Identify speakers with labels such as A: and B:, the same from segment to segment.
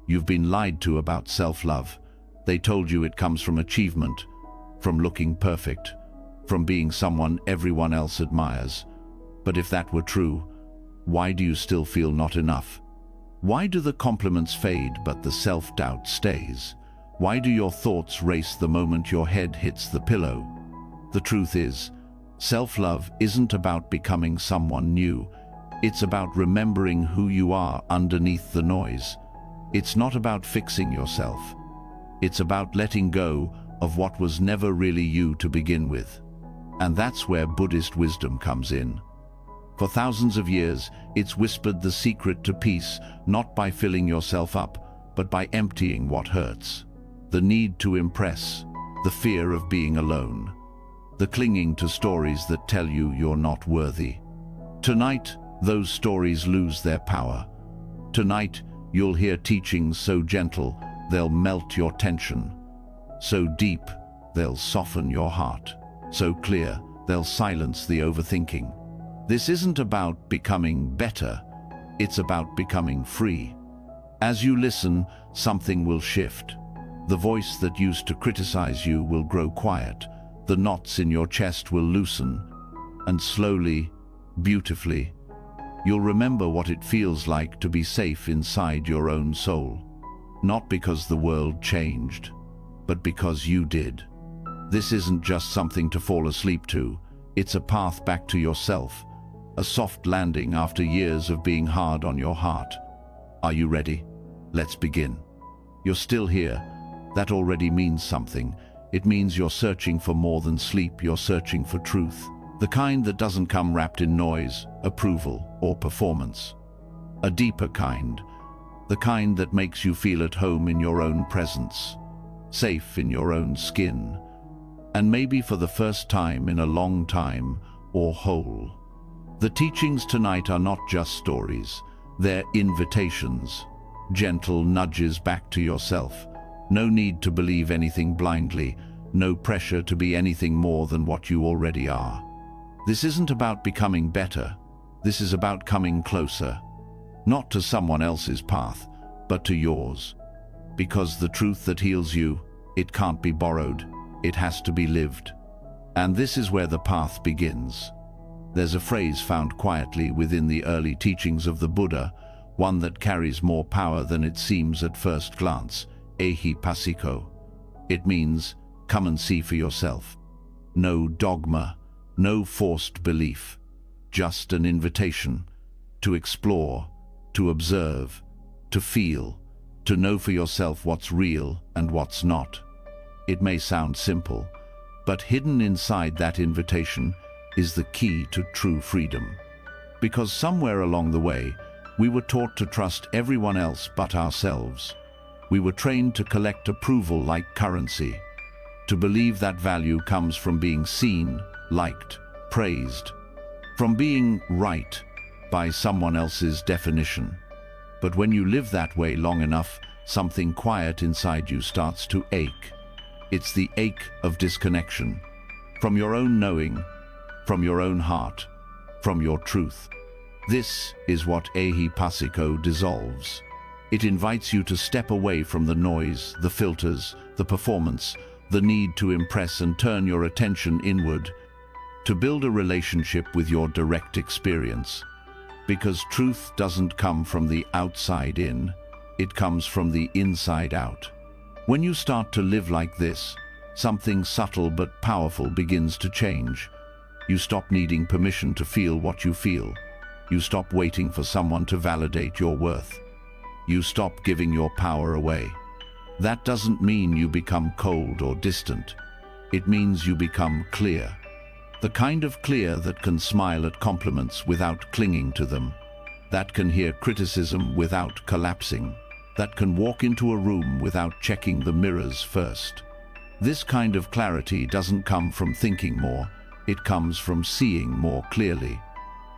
A: You've been lied to about self-love. They told you it comes from achievement, from looking perfect, from being someone everyone else admires. But if that were true, why do you still feel not enough? Why do the compliments fade but the self-doubt stays? Why do your thoughts race the moment your head hits the pillow? The truth is, self-love isn't about becoming someone new. It's about remembering who you are underneath the noise. It's not about fixing yourself. It's about letting go of what was never really you to begin with. And that's where Buddhist wisdom comes in. For thousands of years, it's whispered the secret to peace, not by filling yourself up, but by emptying what hurts. The need to impress, the fear of being alone, the clinging to stories that tell you you're not worthy. Tonight, those stories lose their power. Tonight, you'll hear teachings so gentle, they'll melt your tension. So deep, they'll soften your heart. So clear, they'll silence the overthinking. This isn't about becoming better, it's about becoming free. As you listen, something will shift. The voice that used to criticize you will grow quiet. The knots in your chest will loosen. And slowly, beautifully, you'll remember what it feels like to be safe inside your own soul. Not because the world changed, but because you did. This isn't just something to fall asleep to. It's a path back to yourself. A soft landing after years of being hard on your heart. Are you ready? Let's begin. You're still here. That already means something. It means you're searching for more than sleep. You're searching for truth. The kind that doesn't come wrapped in noise, approval, or performance. A deeper kind. The kind that makes you feel at home in your own presence. Safe in your own skin. And maybe for the first time in a long time, or whole. The teachings tonight are not just stories. They're invitations. Gentle nudges back to yourself. No need to believe anything blindly. No pressure to be anything more than what you already are. This isn't about becoming better. This is about coming closer. Not to someone else's path, but to yours. Because the truth that heals you, it can't be borrowed. It has to be lived. And this is where the path begins. There's a phrase found quietly within the early teachings of the Buddha, one that carries more power than it seems at first glance. Ehi passiko. It means, come and see for yourself. No dogma, no forced belief, just an invitation to explore, to observe, to feel, to know for yourself what's real and what's not. It may sound simple, but hidden inside that invitation is the key to true freedom. Because somewhere along the way, we were taught to trust everyone else but ourselves. We were trained to collect approval like currency, to believe that value comes from being seen, liked, praised, from being right by someone else's definition. But when you live that way long enough, something quiet inside you starts to ache. It's the ache of disconnection from your own knowing, from your own heart, from your truth. This is what Ehi passiko dissolves. It invites you to step away from the noise, the filters, the performance, the need to impress, and turn your attention inward to build a relationship with your direct experience. Because truth doesn't come from the outside in, it comes from the inside out. When you start to live like this, something subtle but powerful begins to change. You stop needing permission to feel what you feel. You stop waiting for someone to validate your worth. You stop giving your power away. That doesn't mean you become cold or distant. It means you become clear. The kind of clear that can smile at compliments without clinging to them. That can hear criticism without collapsing. That can walk into a room without checking the mirrors first. This kind of clarity doesn't come from thinking more. It comes from seeing more clearly.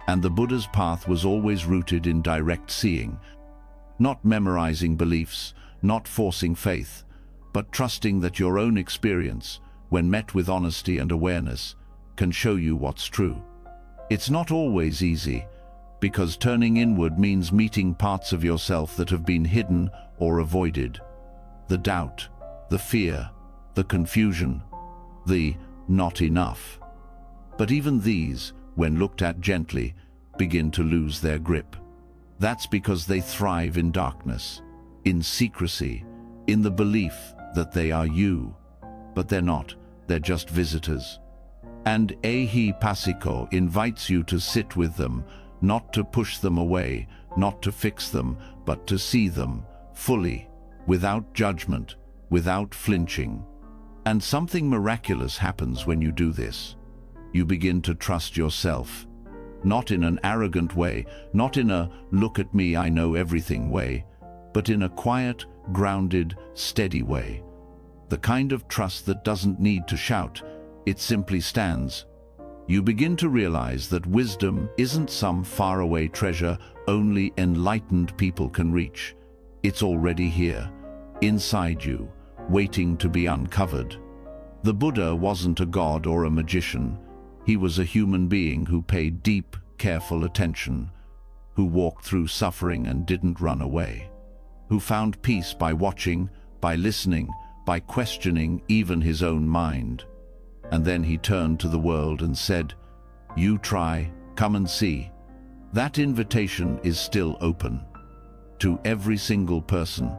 A: And the Buddha's path was always rooted in direct seeing. Not memorizing beliefs, not forcing faith, but trusting that your own experience, when met with honesty and awareness, can show you what's true. It's not always easy, because turning inward means meeting parts of yourself that have been hidden or avoided. The doubt, the fear, the confusion, the not enough. But even these, when looked at gently, begin to lose their grip. That's because they thrive in darkness, in secrecy, in the belief that they are you. But they're not, they're just visitors. And Ehi invites you to sit with them, not to push them away, not to fix them, but to see them fully, without judgment, without flinching. And something miraculous happens when you do this. You begin to trust yourself, not in an arrogant way, not in a look at me, I know everything way, but in a quiet, grounded, steady way. The kind of trust that doesn't need to shout, it simply stands. You begin to realize that wisdom isn't some faraway treasure only enlightened people can reach. It's already here, inside you, waiting to be uncovered. The Buddha wasn't a god or a magician. He was a human being who paid deep, careful attention, who walked through suffering and didn't run away, who found peace by watching, by listening, by questioning even his own mind. And then he turned to the world and said, "You try, come and see." That invitation is still open to every single person.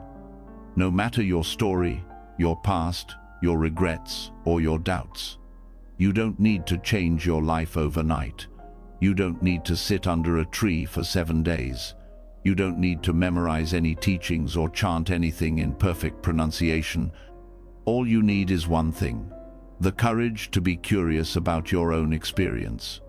A: No matter your story, your past, your regrets, or your doubts. You don't need to change your life overnight. You don't need to sit under a tree for 7 days. You don't need to memorize any teachings or chant anything in perfect pronunciation. All you need is one thing: the courage to be curious about your own experience.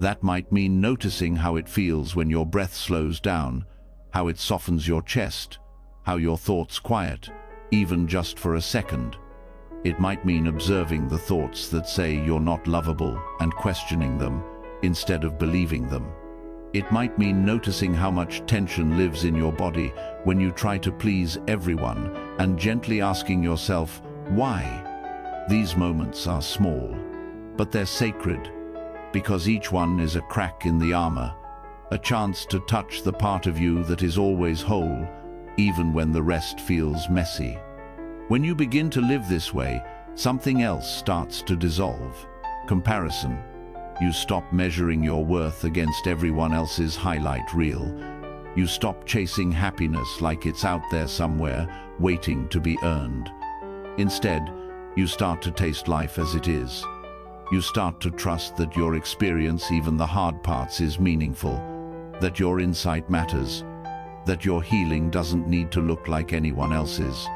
A: That might mean noticing how it feels when your breath slows down, how it softens your chest, how your thoughts quiet, even just for a second. It might mean observing the thoughts that say you're not lovable and questioning them instead of believing them. It might mean noticing how much tension lives in your body when you try to please everyone and gently asking yourself, why? These moments are small, but they're sacred, because each one is a crack in the armor, a chance to touch the part of you that is always whole, even when the rest feels messy. When you begin to live this way, something else starts to dissolve. Comparison. You stop measuring your worth against everyone else's highlight reel. You stop chasing happiness like it's out there somewhere, waiting to be earned. Instead, you start to taste life as it is. You start to trust that your experience, even the hard parts, is meaningful, that your insight matters, that your healing doesn't need to look like anyone else's.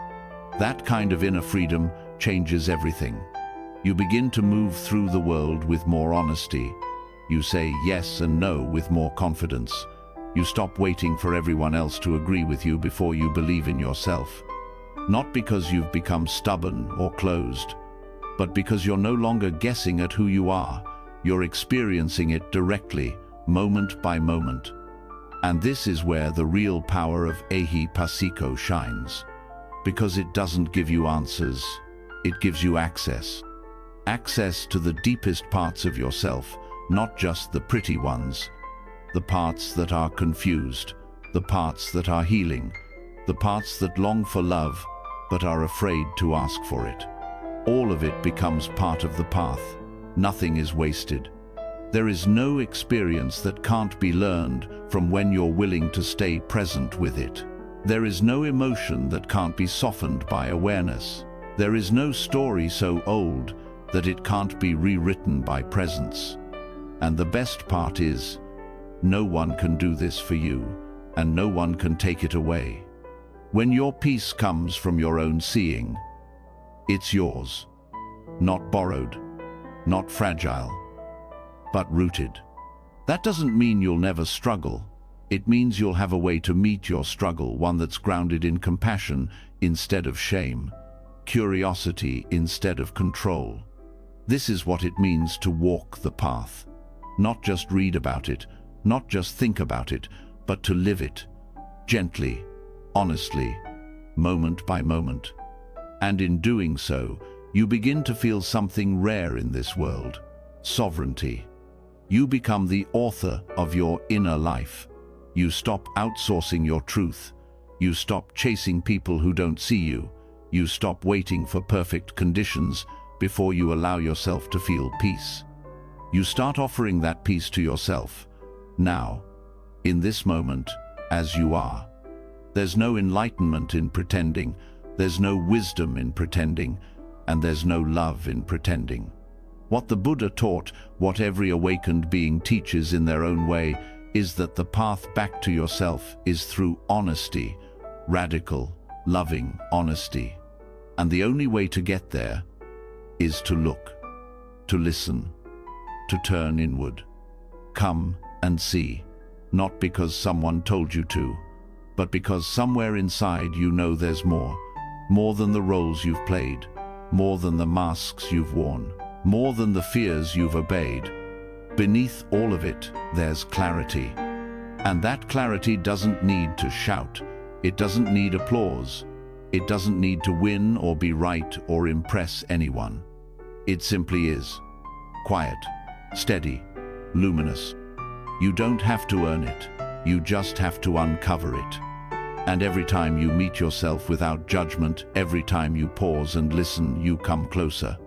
A: That kind of inner freedom changes everything. You begin to move through the world with more honesty. You say yes and no with more confidence. You stop waiting for everyone else to agree with you before you believe in yourself. Not because you've become stubborn or closed, but because you're no longer guessing at who you are. You're experiencing it directly, moment by moment. And this is where the real power of Ehi shines. Because it doesn't give you answers, it gives you access. Access to the deepest parts of yourself, not just the pretty ones. The parts that are confused, the parts that are healing, the parts that long for love but are afraid to ask for it. All of it becomes part of the path. Nothing is wasted. There is no experience that can't be learned from when you're willing to stay present with it. There is no emotion that can't be softened by awareness. There is no story so old that it can't be rewritten by presence. And the best part is, no one can do this for you, and no one can take it away. When your peace comes from your own seeing, it's yours. Not borrowed, not fragile, but rooted. That doesn't mean you'll never struggle. It means you'll have a way to meet your struggle, one that's grounded in compassion instead of shame, curiosity instead of control. This is what it means to walk the path. Not just read about it, not just think about it, but to live it, gently, honestly, moment by moment. And in doing so, you begin to feel something rare in this world. sovereignty. You become the author of your inner life. You stop outsourcing your truth. You stop chasing people who don't see you. You stop waiting for perfect conditions before you allow yourself to feel peace. You start offering that peace to yourself, now, in this moment, as you are. There's no enlightenment in pretending, there's no wisdom in pretending, and there's no love in pretending. What the Buddha taught, what every awakened being teaches in their own way, is that the path back to yourself is through honesty, radical, loving honesty. And the only way to get there is to look, to listen, to turn inward. Come and see, not because someone told you to, but because somewhere inside you know there's more than the roles you've played, more than the masks you've worn, more than the fears you've obeyed. Beneath all of it, there's clarity. And that clarity doesn't need to shout. It doesn't need applause. It doesn't need to win or be right or impress anyone. It simply is. Quiet, steady, luminous. You don't have to earn it. You just have to uncover it. And every time you meet yourself without judgment, every time you pause and listen, you come closer.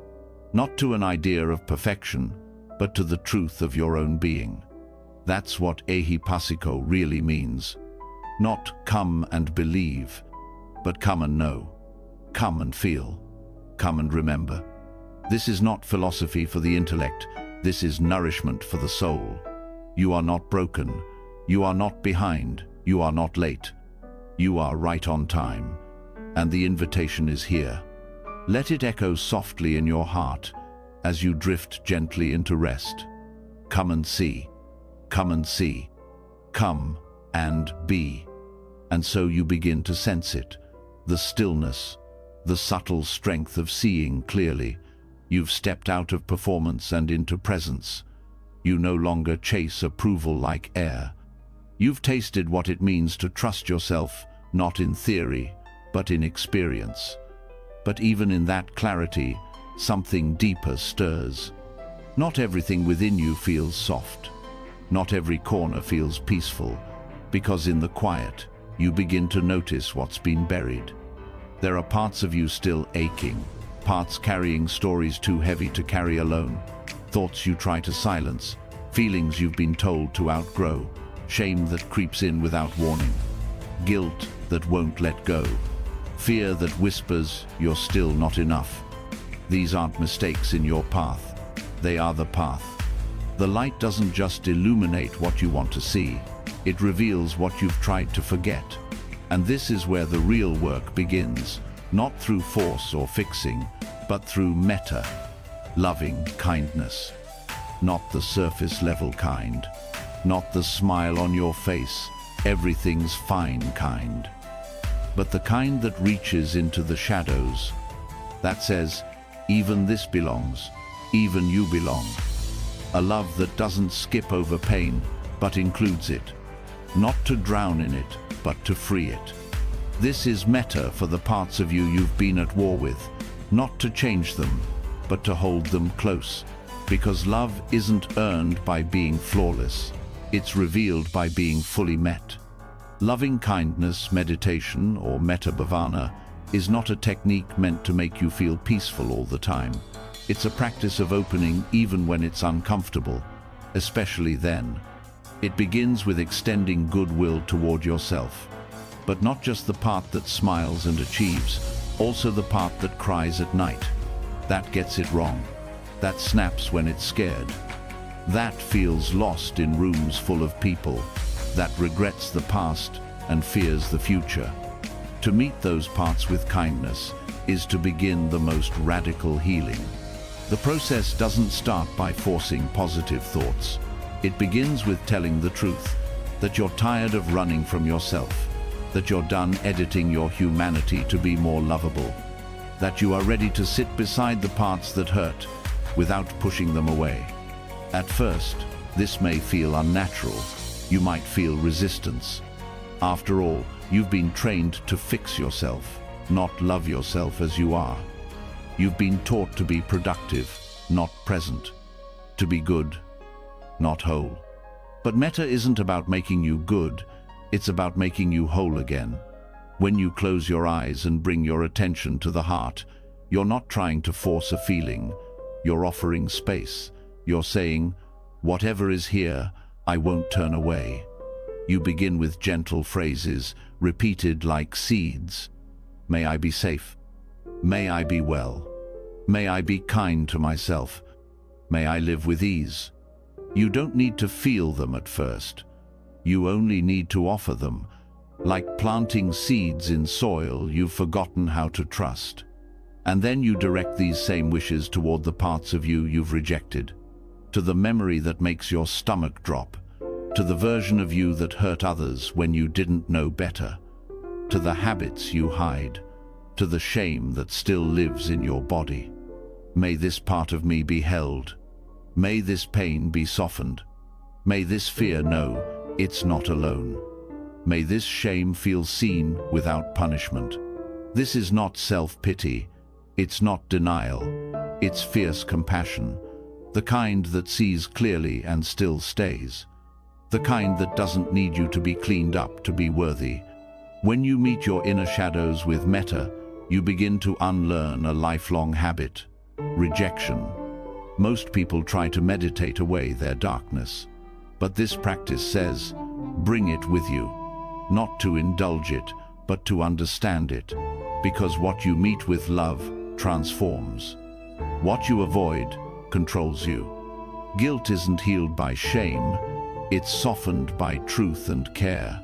A: Not to an idea of perfection, but to the truth of your own being. That's what ehipassiko really means. Not come and believe, but come and know. Come and feel. Come and remember. This is not philosophy for the intellect. This is nourishment for the soul. You are not broken. You are not behind. You are not late. You are right on time. And the invitation is here. Let it echo softly in your heart as you drift gently into rest. Come and see. Come and see. Come and be. And so you begin to sense it. The stillness, the subtle strength of seeing clearly. You've stepped out of performance and into presence. You no longer chase approval like air. You've tasted what it means to trust yourself, not in theory, but in experience. But even in that clarity, something deeper stirs. Not everything within you feels soft. Not every corner feels peaceful, because in the quiet, you begin to notice what's been buried. There are parts of you still aching, parts carrying stories too heavy to carry alone, thoughts you try to silence, feelings you've been told to outgrow, shame that creeps in without warning, guilt that won't let go, fear that whispers you're still not enough. These aren't mistakes in your path. They are the path. The light doesn't just illuminate what you want to see. It reveals what you've tried to forget. And this is where the real work begins, not through force or fixing, but through metta, loving kindness. Not the surface level kind, not the smile on your face, everything's fine kind, but the kind that reaches into the shadows, that says, even this belongs, even you belong. A love that doesn't skip over pain, but includes it, not to drown in it, but to free it. This is metta for the parts of you you've been at war with, not to change them, but to hold them close, because love isn't earned by being flawless. It's revealed by being fully met. Loving kindness, meditation, or metta bhavana is not a technique meant to make you feel peaceful all the time. It's a practice of opening even when it's uncomfortable, especially then. It begins with extending goodwill toward yourself, but not just the part that smiles and achieves, also the part that cries at night. That gets it wrong. That snaps when it's scared. That feels lost in rooms full of people. That regrets the past and fears the future. To meet those parts with kindness is to begin the most radical healing. The process doesn't start by forcing positive thoughts. It begins with telling the truth, that you're tired of running from yourself, that you're done editing your humanity to be more lovable, that you are ready to sit beside the parts that hurt without pushing them away. At first, this may feel unnatural. You might feel resistance. After all, you've been trained to fix yourself, not love yourself as you are. You've been taught to be productive, not present. to be good, not whole. But metta isn't about making you good, it's about making you whole again. When you close your eyes and bring your attention to the heart, you're not trying to force a feeling, you're offering space. You're saying, whatever is here, I won't turn away. You begin with gentle phrases, repeated like seeds. May I be safe. May I be well. May I be kind to myself. May I live with ease. You don't need to feel them at first. You only need to offer them. Like planting seeds in soil you've forgotten how to trust. And then you direct these same wishes toward the parts of you you've rejected. To the memory that makes your stomach drop. To the version of you that hurt others when you didn't know better. To the habits you hide. To the shame that still lives in your body. May this part of me be held. May this pain be softened. May this fear know it's not alone. May this shame feel seen without punishment. This is not self-pity. It's not denial. It's fierce compassion. The kind that sees clearly and still stays. The kind that doesn't need you to be cleaned up to be worthy. When you meet your inner shadows with metta, you begin to unlearn a lifelong habit. Rejection. Most people try to meditate away their darkness. But this practice says, bring it with you. Not to indulge it, but to understand it. Because what you meet with love transforms. What you avoid controls you. Guilt isn't healed by shame, it's softened by truth and care.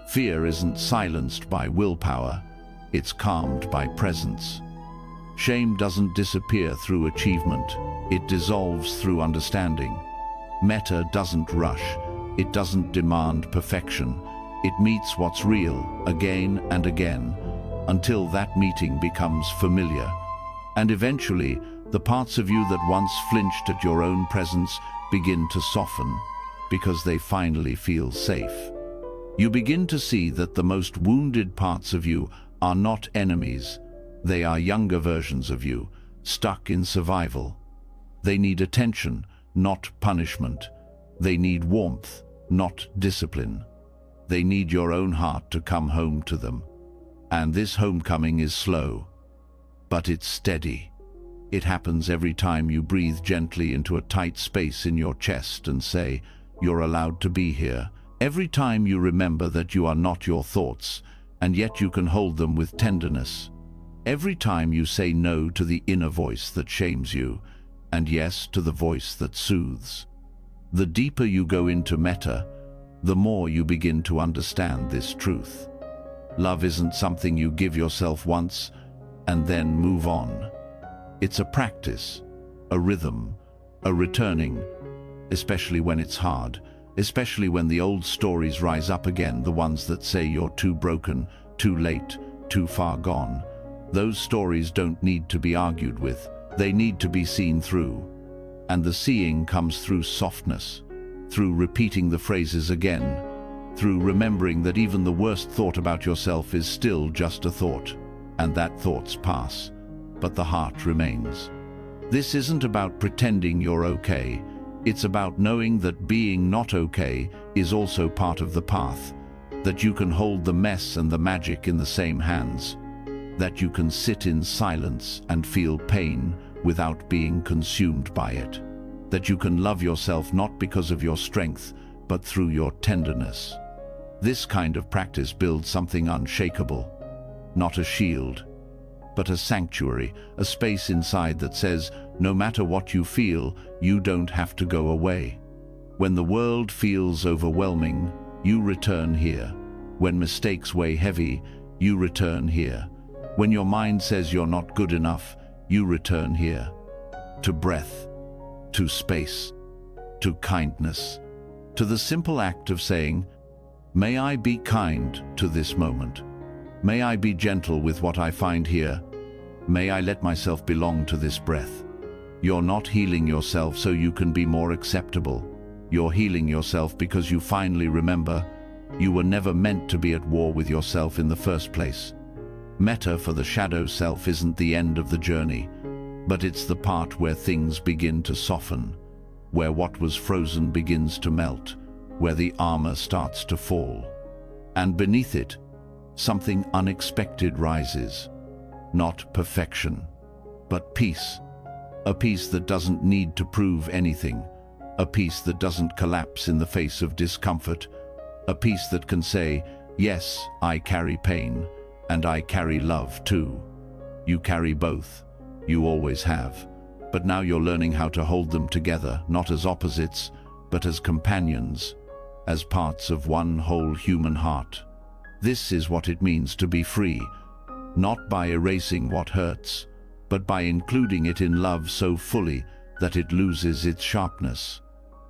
A: Fear isn't silenced by willpower, it's calmed by presence. Shame doesn't disappear through achievement, it dissolves through understanding. Metta doesn't rush, it doesn't demand perfection. It meets what's real again and again, until that meeting becomes familiar. And eventually, the parts of you that once flinched at your own presence begin to soften, because they finally feel safe. You begin to see that the most wounded parts of you are not enemies. They are younger versions of you, stuck in survival. They need attention, not punishment. They need warmth, not discipline. They need your own heart to come home to them. And this homecoming is slow, but it's steady. It happens every time you breathe gently into a tight space in your chest and say, you're allowed to be here. Every time you remember that you are not your thoughts, and yet you can hold them with tenderness. Every time you say no to the inner voice that shames you, and yes to the voice that soothes. The deeper you go into metta, the more you begin to understand this truth. Love isn't something you give yourself once and then move on. It's a practice, a rhythm, a returning, especially when it's hard, especially when the old stories rise up again, the ones that say you're too broken, too late, too far gone. Those stories don't need to be argued with, they need to be seen through. And the seeing comes through softness, through repeating the phrases again, through remembering that even the worst thought about yourself is still just a thought, and that thoughts pass, but the heart remains. This isn't about pretending you're okay, it's about knowing that being not okay is also part of the path, that you can hold the mess and the magic in the same hands, that you can sit in silence and feel pain without being consumed by it, that you can love yourself not because of your strength, but through your tenderness. This kind of practice builds something unshakable, not a shield, but a sanctuary, a space inside that says, no matter what you feel, you don't have to go away. When the world feels overwhelming, you return here. When mistakes weigh heavy, you return here. When your mind says you're not good enough, you return here. To breath, to space, to kindness, to the simple act of saying, may I be kind to this moment. May I be gentle with what I find here. May I let myself belong to this breath. You're not healing yourself so you can be more acceptable. You're healing yourself because you finally remember you were never meant to be at war with yourself in the first place. Metta for the shadow self isn't the end of the journey, but it's the part where things begin to soften. where what was frozen begins to melt, where the armor starts to fall. And beneath it, something unexpected rises. Not perfection, but peace. A peace that doesn't need to prove anything. A peace that doesn't collapse in the face of discomfort. A peace that can say, yes, I carry pain, and I carry love too. You carry both. You always have. But now you're learning how to hold them together, not as opposites, but as companions, as parts of one whole human heart. This is what it means to be free, not by erasing what hurts, but by including it in love so fully that it loses its sharpness.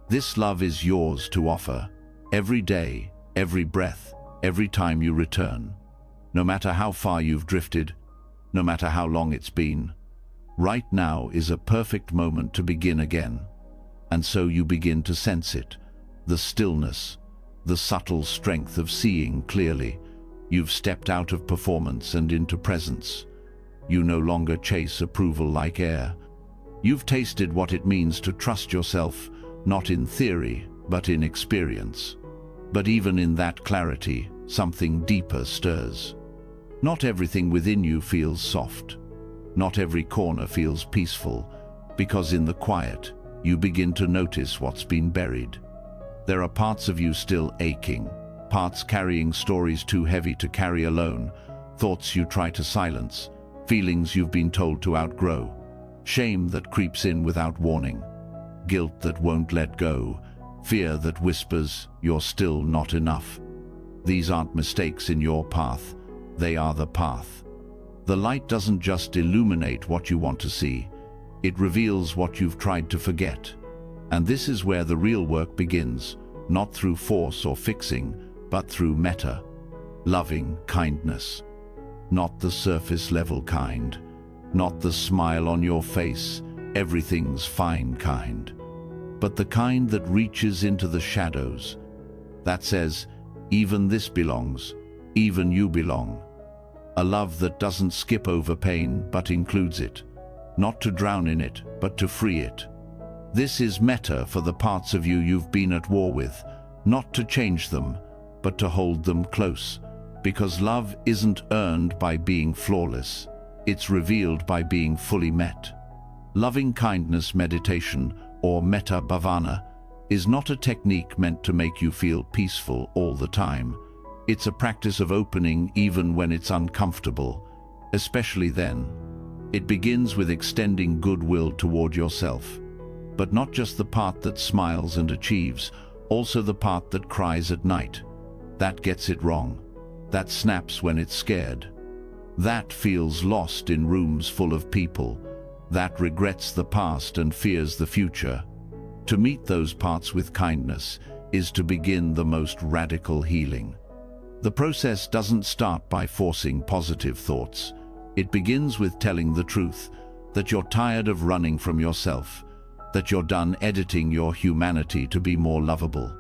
A: This love is yours to offer, every day, every breath, every time you return. No matter how far you've drifted, no matter how long it's been, right now is a perfect moment to begin again. And so you begin to sense it, the stillness, the subtle strength of seeing clearly. You've stepped out of performance and into presence. You no longer chase approval like air. You've tasted what it means to trust yourself, not in theory, but in experience. But even in that clarity, something deeper stirs. Not everything within you feels soft. Not every corner feels peaceful, because in the quiet, you begin to notice what's been buried. There are parts of you still aching, parts carrying stories too heavy to carry alone, thoughts you try to silence, feelings you've been told to outgrow, shame that creeps in without warning, guilt that won't let go, fear that whispers you're still not enough. These aren't mistakes in your path, they are the path. The light doesn't just illuminate what you want to see, it reveals what you've tried to forget. And this is where the real work begins, not through force or fixing, but through metta, loving kindness. Not the surface level kind, not the smile on your face, everything's fine kind, but the kind that reaches into the shadows, that says, even this belongs, even you belong. A love that doesn't skip over pain, but includes it, not to drown in it, but to free it. This is metta for the parts of you you've been at war with, not to change them, but to hold them close, because love isn't earned by being flawless, it's revealed by being fully met. Loving kindness meditation, or metta bhavana, is not a technique meant to make you feel peaceful all the time. It's a practice of opening even when it's uncomfortable, especially then. It begins with extending goodwill toward yourself, but not just the part that smiles and achieves, also the part that cries at night, that gets it wrong, that snaps when it's scared, that feels lost in rooms full of people, that regrets the past and fears the future. To meet those parts with kindness is to begin the most radical healing. The process doesn't start by forcing positive thoughts. It begins with telling the truth, that you're tired of running from yourself, that you're done editing your humanity to be more lovable,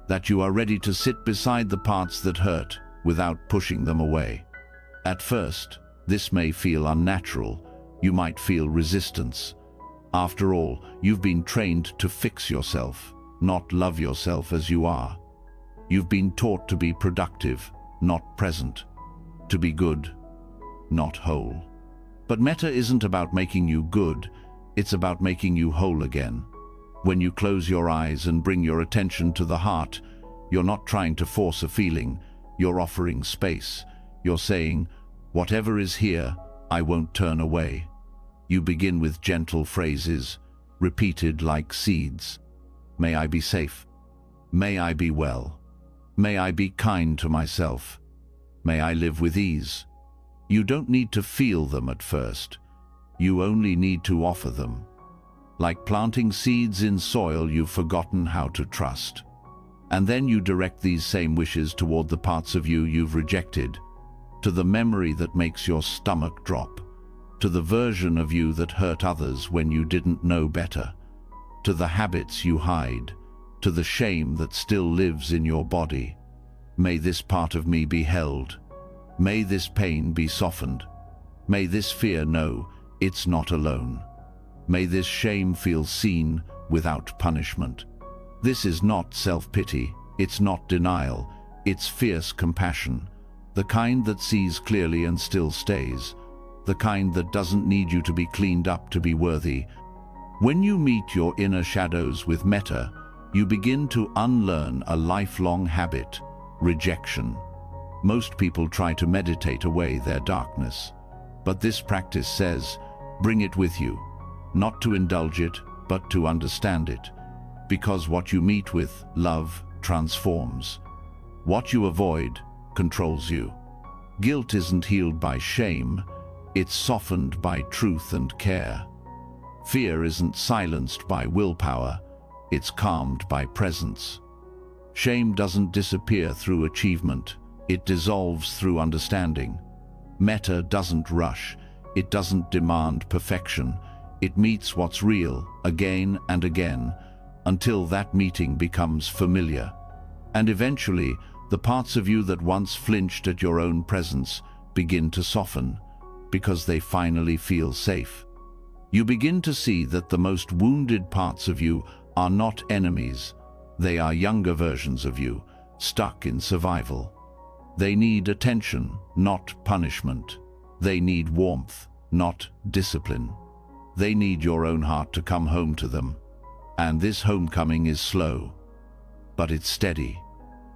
A: that you are ready to sit beside the parts that hurt without pushing them away. At first, this may feel unnatural. You might feel resistance. After all, you've been trained to fix yourself, not love yourself as you are. You've been taught to be productive, not present, to be good, not whole. But metta isn't about making you good, it's about making you whole again. When you close your eyes and bring your attention to the heart, you're not trying to force a feeling, you're offering space. You're saying, whatever is here, I won't turn away. You begin with gentle phrases, repeated like seeds. May I be safe. May I be well. May I be kind to myself. May I live with ease. You don't need to feel them at first. You only need to offer them. Like planting seeds in soil you've forgotten how to trust. And then you direct these same wishes toward the parts of you you've rejected, to the memory that makes your stomach drop, to the version of you that hurt others when you didn't know better, to the habits you hide, to the shame that still lives in your body. May this part of me be held. May this pain be softened. May this fear know it's not alone. May this shame feel seen, without punishment. This is not self-pity, it's not denial, it's fierce compassion, the kind that sees clearly and still stays, the kind that doesn't need you to be cleaned up to be worthy. When you meet your inner shadows with metta, you begin to unlearn a lifelong habit: rejection. Most people try to meditate away their darkness, but this practice says, bring it with you, not to indulge it, but to understand it, because what you meet with, love, transforms. What you avoid controls you. Guilt isn't healed by shame, it's softened by truth and care. Fear isn't silenced by willpower, it's calmed by presence. Shame doesn't disappear through achievement, it dissolves through understanding. Metta doesn't rush, it doesn't demand perfection, it meets what's real again and again, until that meeting becomes familiar. And eventually, the parts of you that once flinched at your own presence begin to soften, because they finally feel safe. You begin to see that the most wounded parts of you are not enemies. They are younger versions of you, stuck in survival. They need attention, not punishment. They need warmth, not discipline. They need your own heart to come home to them. And this homecoming is slow, but it's steady.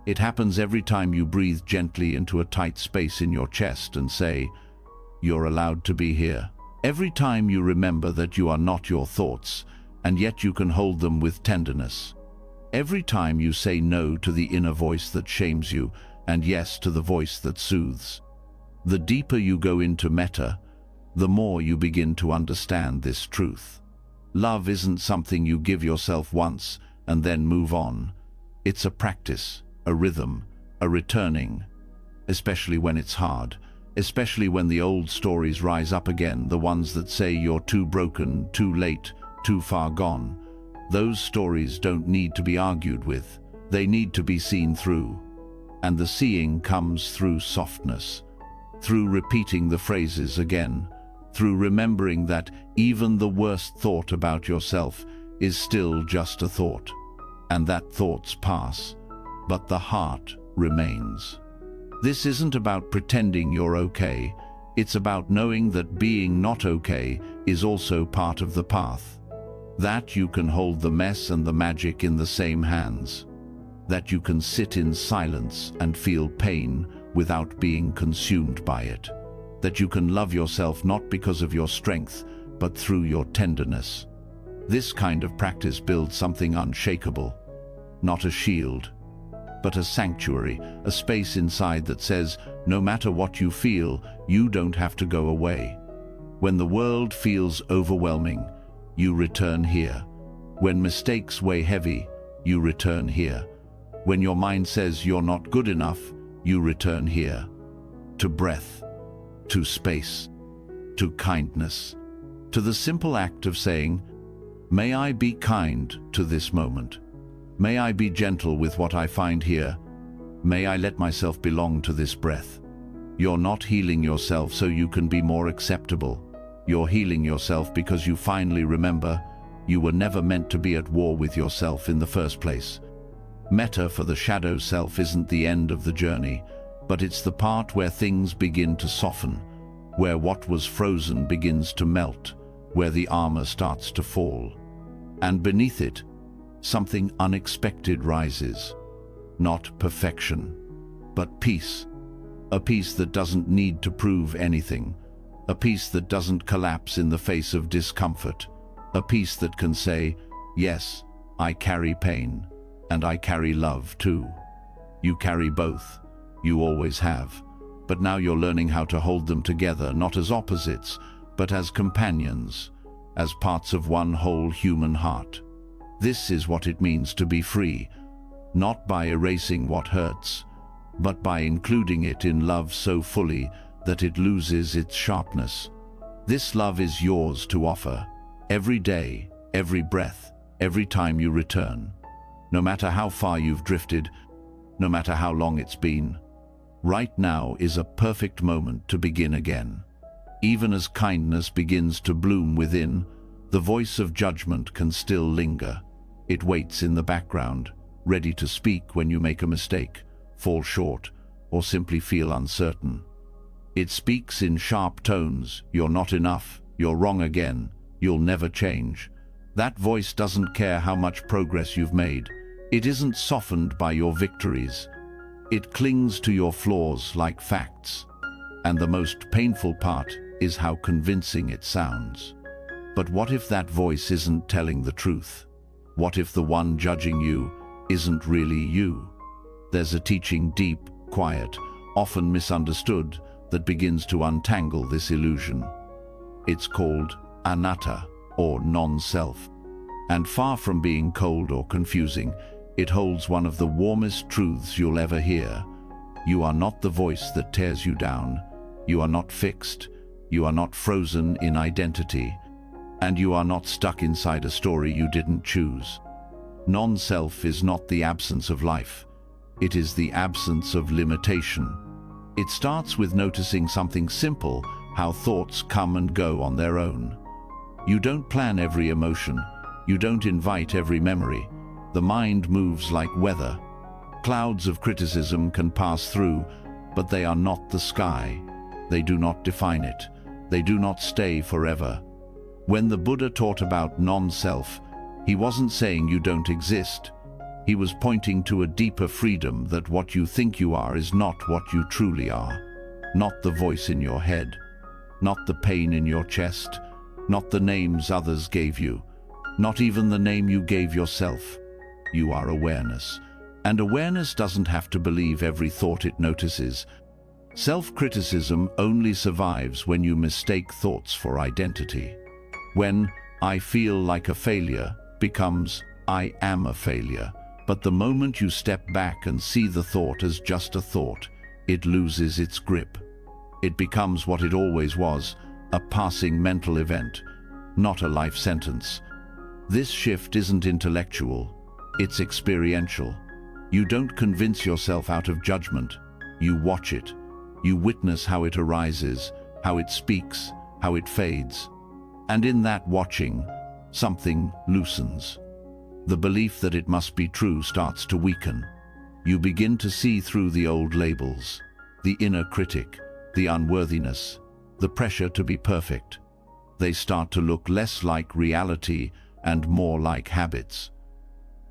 A: It happens every time you breathe gently into a tight space in your chest and say, "You're allowed to be here." Every time you remember that you are not your thoughts, and yet you can hold them with tenderness. Every time you say no to the inner voice that shames you, and yes to the voice that soothes. The deeper you go into metta, the more you begin to understand this truth. Love isn't something you give yourself once and then move on. It's a practice, a rhythm, a returning, especially when it's hard, especially when the old stories rise up again, the ones that say you're too broken, too late, too far gone. Those stories don't need to be argued with. They need to be seen through. And the seeing comes through softness, through repeating the phrases again, through remembering that even the worst thought about yourself is still just a thought, and that thoughts pass, but the heart remains. This isn't about pretending you're okay, it's about knowing that being not okay is also part of the path. That you can hold the mess and the magic in the same hands. That you can sit in silence and feel pain without being consumed by it. That you can love yourself not because of your strength, but through your tenderness. This kind of practice builds something unshakable. Not a shield, but a sanctuary, a space inside that says, no matter what you feel, you don't have to go away. When the world feels overwhelming, you return here. When mistakes weigh heavy, you return here. When your mind says you're not good enough, you return here. To breath, to space, to kindness, to the simple act of saying, may I be kind to this moment. May I be gentle with what I find here. May I let myself belong to this breath. You're not healing yourself so you can be more acceptable. You're healing yourself because you finally remember you were never meant to be at war with yourself in the first place. Metta for the shadow self isn't the end of the journey, but it's the part where things begin to soften, where what was frozen begins to melt, where the armor starts to fall. And beneath it, something unexpected rises. Not perfection, but peace. A peace that doesn't need to prove anything. A peace that doesn't collapse in the face of discomfort. A peace that can say, yes, I carry pain, and I carry love too. You carry both. You always have. But now you're learning how to hold them together, not as opposites, but as companions, as parts of one whole human heart. This is what it means to be free, not by erasing what hurts, but by including it in love so fully that it loses its sharpness. This love is yours to offer, every day, every breath, every time you return. No matter how far you've drifted, no matter how long it's been, right now is a perfect moment to begin again. Even as kindness begins to bloom within, The voice of judgment can still linger. It waits in the background, ready to speak when you make a mistake, fall short, or simply feel uncertain. It speaks in sharp tones: "You're not enough, you're wrong again, you'll never change." That voice doesn't care how much progress you've made. It isn't softened by your victories. It clings to your flaws like facts. And the most painful part is how convincing it sounds. But what if that voice isn't telling the truth? What if the one judging you isn't really you? There's a teaching deep, quiet, often misunderstood, that begins to untangle this illusion. It's called anatta, or non-self. And far from being cold or confusing, it holds one of the warmest truths you'll ever hear. You are not the voice that tears you down. You are not fixed. You are not frozen in identity. And you are not stuck inside a story you didn't choose. Non-self is not the absence of life. It is the absence of limitation. It starts with noticing something simple: how thoughts come and go on their own. You don't plan every emotion. You don't invite every memory. The mind moves like weather. Clouds of criticism can pass through, but they are not the sky. They do not define it. They do not stay forever. When the Buddha taught about non-self, he wasn't saying you don't exist. He was pointing to a deeper freedom, that what you think you are is not what you truly are. Not the voice in your head. Not the pain in your chest. Not the names others gave you. Not even the name you gave yourself. You are awareness. And awareness doesn't have to believe every thought it notices. Self-criticism only survives when you mistake thoughts for identity. When "I feel like a failure" becomes "I am a failure." But the moment you step back and see the thought as just a thought, it loses its grip. It becomes what it always was: a passing mental event, not a life sentence. This shift isn't intellectual, it's experiential. You don't convince yourself out of judgment. You watch it. You witness how it arises, how it speaks, how it fades. And in that watching, something loosens. The belief that it must be true starts to weaken. You begin to see through the old labels, the inner critic, the unworthiness, the pressure to be perfect. They start to look less like reality and more like habits.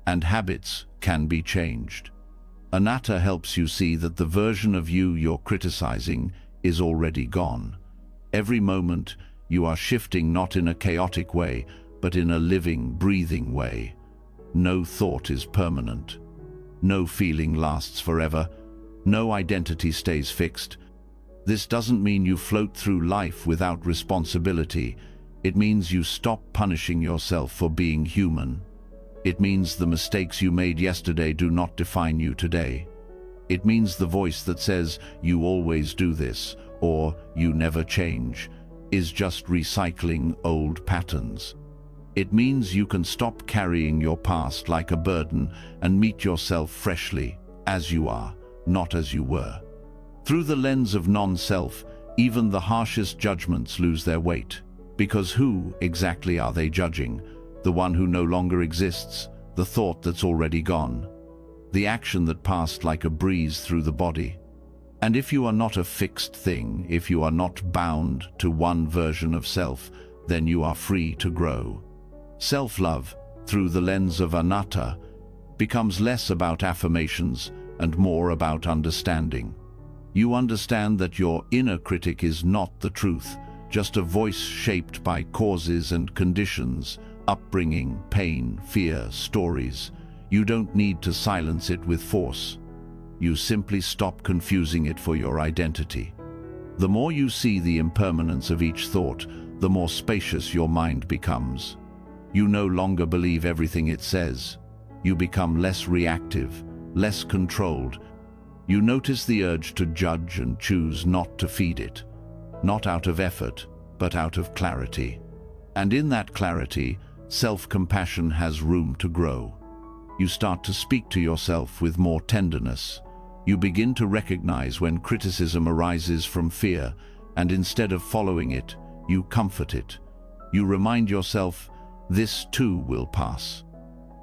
A: And habits can be changed. Anatta helps you see that the version of you you're criticizing is already gone. Every moment, you are shifting not in a chaotic way, but in a living, breathing way. No thought is permanent. No feeling lasts forever. No identity stays fixed. This doesn't mean you float through life without responsibility. It means you stop punishing yourself for being human. It means the mistakes you made yesterday do not define you today. It means the voice that says, "You always do this," or "You never change," is just recycling old patterns. It means you can stop carrying your past like a burden and meet yourself freshly, as you are, not as you were. Through the lens of non-self, even the harshest judgments lose their weight. Because who exactly are they judging? The one who no longer exists, the thought that's already gone, the action that passed like a breeze through the body. And if you are not a fixed thing, if you are not bound to one version of self, then you are free to grow. Self-love, through the lens of anatta, becomes less about affirmations and more about understanding. You understand that your inner critic is not the truth, just a voice shaped by causes and conditions, upbringing, pain, fear, stories. You don't need to silence it with force. You simply stop confusing it for your identity. The more you see the impermanence of each thought, the more spacious your mind becomes. You no longer believe everything it says. You become less reactive, less controlled. You notice the urge to judge and choose not to feed it, not out of effort, but out of clarity. And in that clarity, self-compassion has room to grow. You start to speak to yourself with more tenderness. You begin to recognize when criticism arises from fear, and instead of following it, you comfort it. You remind yourself This too will pass.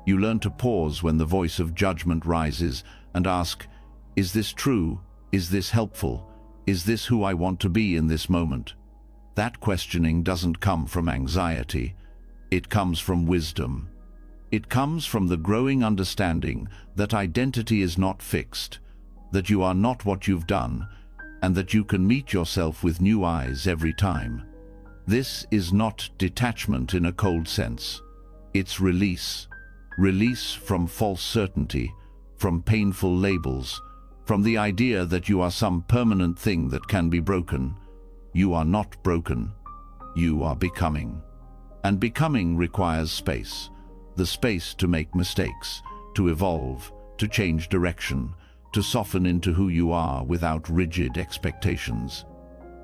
A: You learn to pause when the voice of judgment rises and ask, is this true? Is this helpful? Is this who I want to be in this moment? That questioning doesn't come from anxiety. It comes from wisdom. It comes from the growing understanding that identity is not fixed, that you are not what you've done, and that you can meet yourself with new eyes every time. This is not detachment in a cold sense. It's release. Release from false certainty, from painful labels, from the idea that you are some permanent thing that can be broken. You are not broken. You are becoming. And becoming requires space. The space to make mistakes, to evolve, to change direction, to soften into who you are without rigid expectations.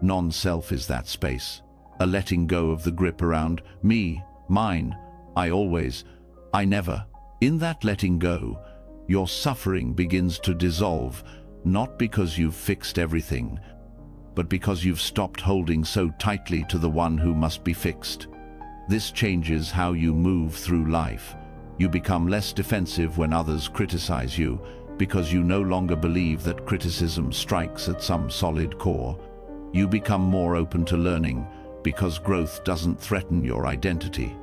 A: Non-self is that space, a letting go of the grip around me, mine, I always, I never. In that letting go, your suffering begins to dissolve, not because you've fixed everything, but because you've stopped holding so tightly to the one who must be fixed. This changes how you move through life. You become less defensive when others criticize you, because you no longer believe that criticism strikes at some solid core. You become more open to learning, because growth doesn't threaten your identity.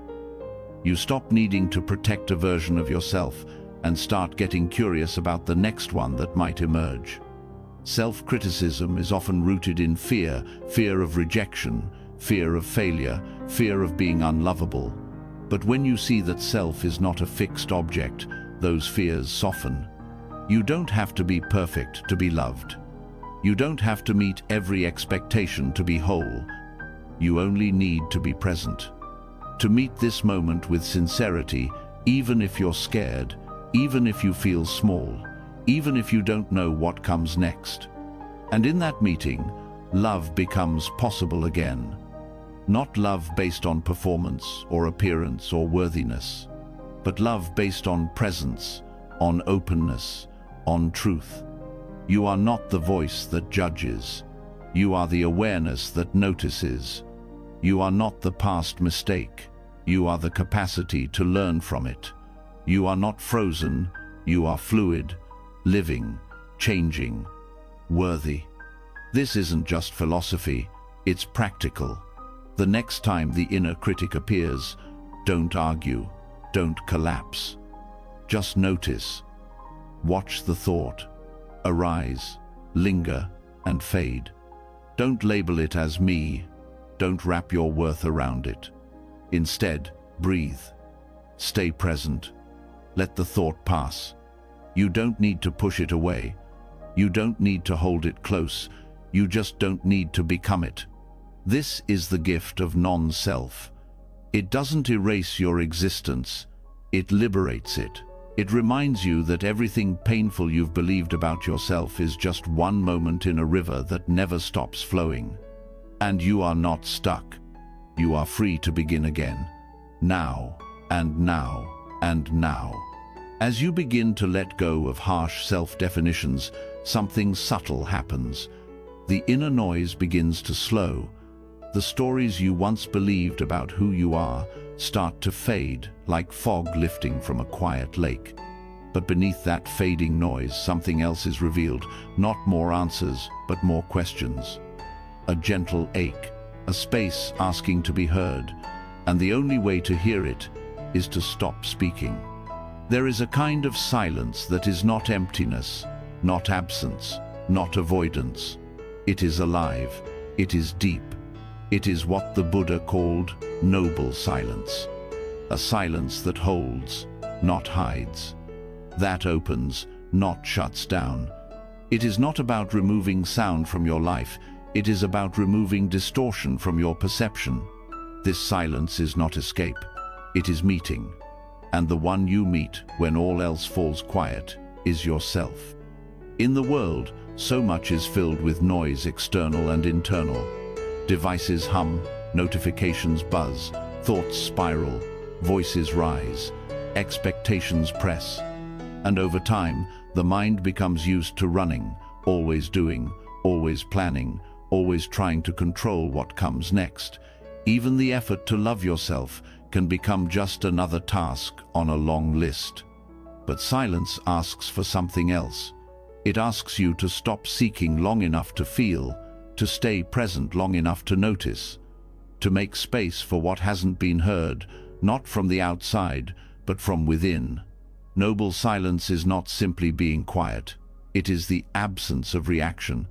A: You stop needing to protect a version of yourself and start getting curious about the next one that might emerge. Self-criticism is often rooted in fear, fear of rejection, fear of failure, fear of being unlovable. But when you see that self is not a fixed object, those fears soften. You don't have to be perfect to be loved. You don't have to meet every expectation to be whole. You only need to be present. To meet this moment with sincerity, even if you're scared, even if you feel small, even if you don't know what comes next. And in that meeting, love becomes possible again. Not love based on performance or appearance or worthiness, but love based on presence, on openness, on truth. You are not the voice that judges. You are the awareness that notices. You are not the past mistake. You are the capacity to learn from it. You are not frozen. You are fluid, living, changing, worthy. This isn't just philosophy, it's practical. The next time the inner critic appears, don't argue, don't collapse. Just notice. Watch the thought arise, linger, and fade. Don't label it as me. Don't wrap your worth around it. Instead, breathe. Stay present. Let the thought pass. You don't need to push it away. You don't need to hold it close. You just don't need to become it. This is the gift of non-self. It doesn't erase your existence. It liberates it. It reminds you that everything painful you've believed about yourself is just one moment in a river that never stops flowing. And you are not stuck. You are free to begin again. Now, and now, and now. As you begin to let go of harsh self-definitions, something subtle happens. The inner noise begins to slow. The stories you once believed about who you are start to fade, like fog lifting from a quiet lake. But beneath that fading noise, something else is revealed, not more answers, but more questions. A gentle ache, a space asking to be heard, and the only way to hear it is to stop speaking. There is a kind of silence that is not emptiness, not absence, not avoidance. It is alive, it is deep. It is what the Buddha called noble silence. A silence that holds, not hides. That opens, not shuts down. It is not about removing sound from your life. It is about removing distortion from your perception. This silence is not escape. It is meeting. And the one you meet when all else falls quiet is yourself. In the world, so much is filled with noise, external and internal. Devices hum, notifications buzz, thoughts spiral, voices rise, expectations press. And over time, the mind becomes used to running, always doing, always planning, always trying to control what comes next. Even the effort to love yourself can become just another task on a long list. But silence asks for something else. It asks you to stop seeking long enough to feel, to stay present long enough to notice, to make space for what hasn't been heard, not from the outside, but from within. Noble silence is not simply being quiet. It is the absence of reaction.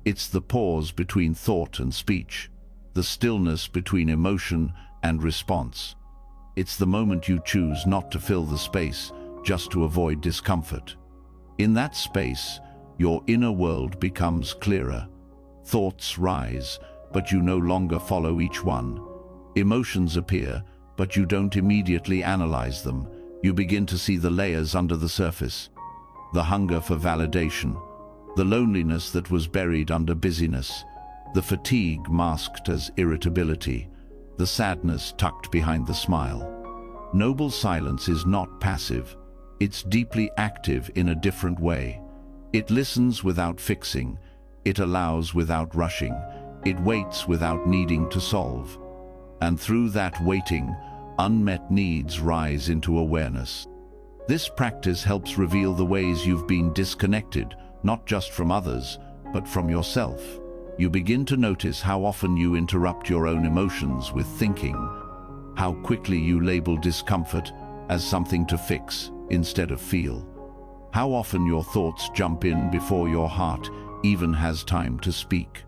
A: It's the pause between thought and speech, the stillness between emotion and response. It's the moment you choose not to fill the space, just to avoid discomfort. In that space, your inner world becomes clearer. Thoughts rise, but you no longer follow each one. Emotions appear, but you don't immediately analyze them. You begin to see the layers under the surface. The hunger for validation, the loneliness that was buried under busyness, the fatigue masked as irritability, the sadness tucked behind the smile. Noble silence is not passive. It's deeply active in a different way. It listens without fixing. It allows without rushing. It waits without needing to solve. And through that waiting, unmet needs rise into awareness. This practice helps reveal the ways you've been disconnected, not just from others, but from yourself. You begin to notice how often you interrupt your own emotions with thinking, how quickly you label discomfort as something to fix instead of feel, how often your thoughts jump in before your heart even has time to speak.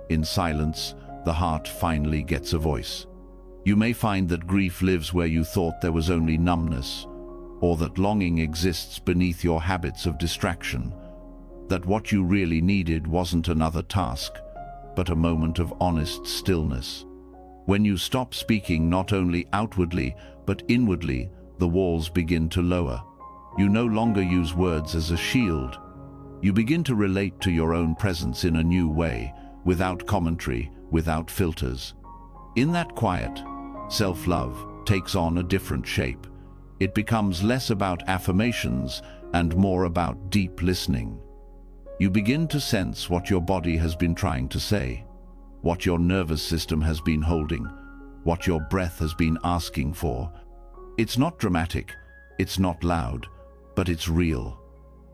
A: In silence, the heart finally gets a voice. You may find that grief lives where you thought there was only numbness, or that longing exists beneath your habits of distraction, that what you really needed wasn't another task, but a moment of honest stillness. When you stop speaking not only outwardly, but inwardly, the walls begin to lower. You no longer use words as a shield. You begin to relate to your own presence in a new way, without commentary, without filters. In that quiet, self-love takes on a different shape. It becomes less about affirmations and more about deep listening. You begin to sense what your body has been trying to say, what your nervous system has been holding, what your breath has been asking for. It's not dramatic, it's not loud, but it's real.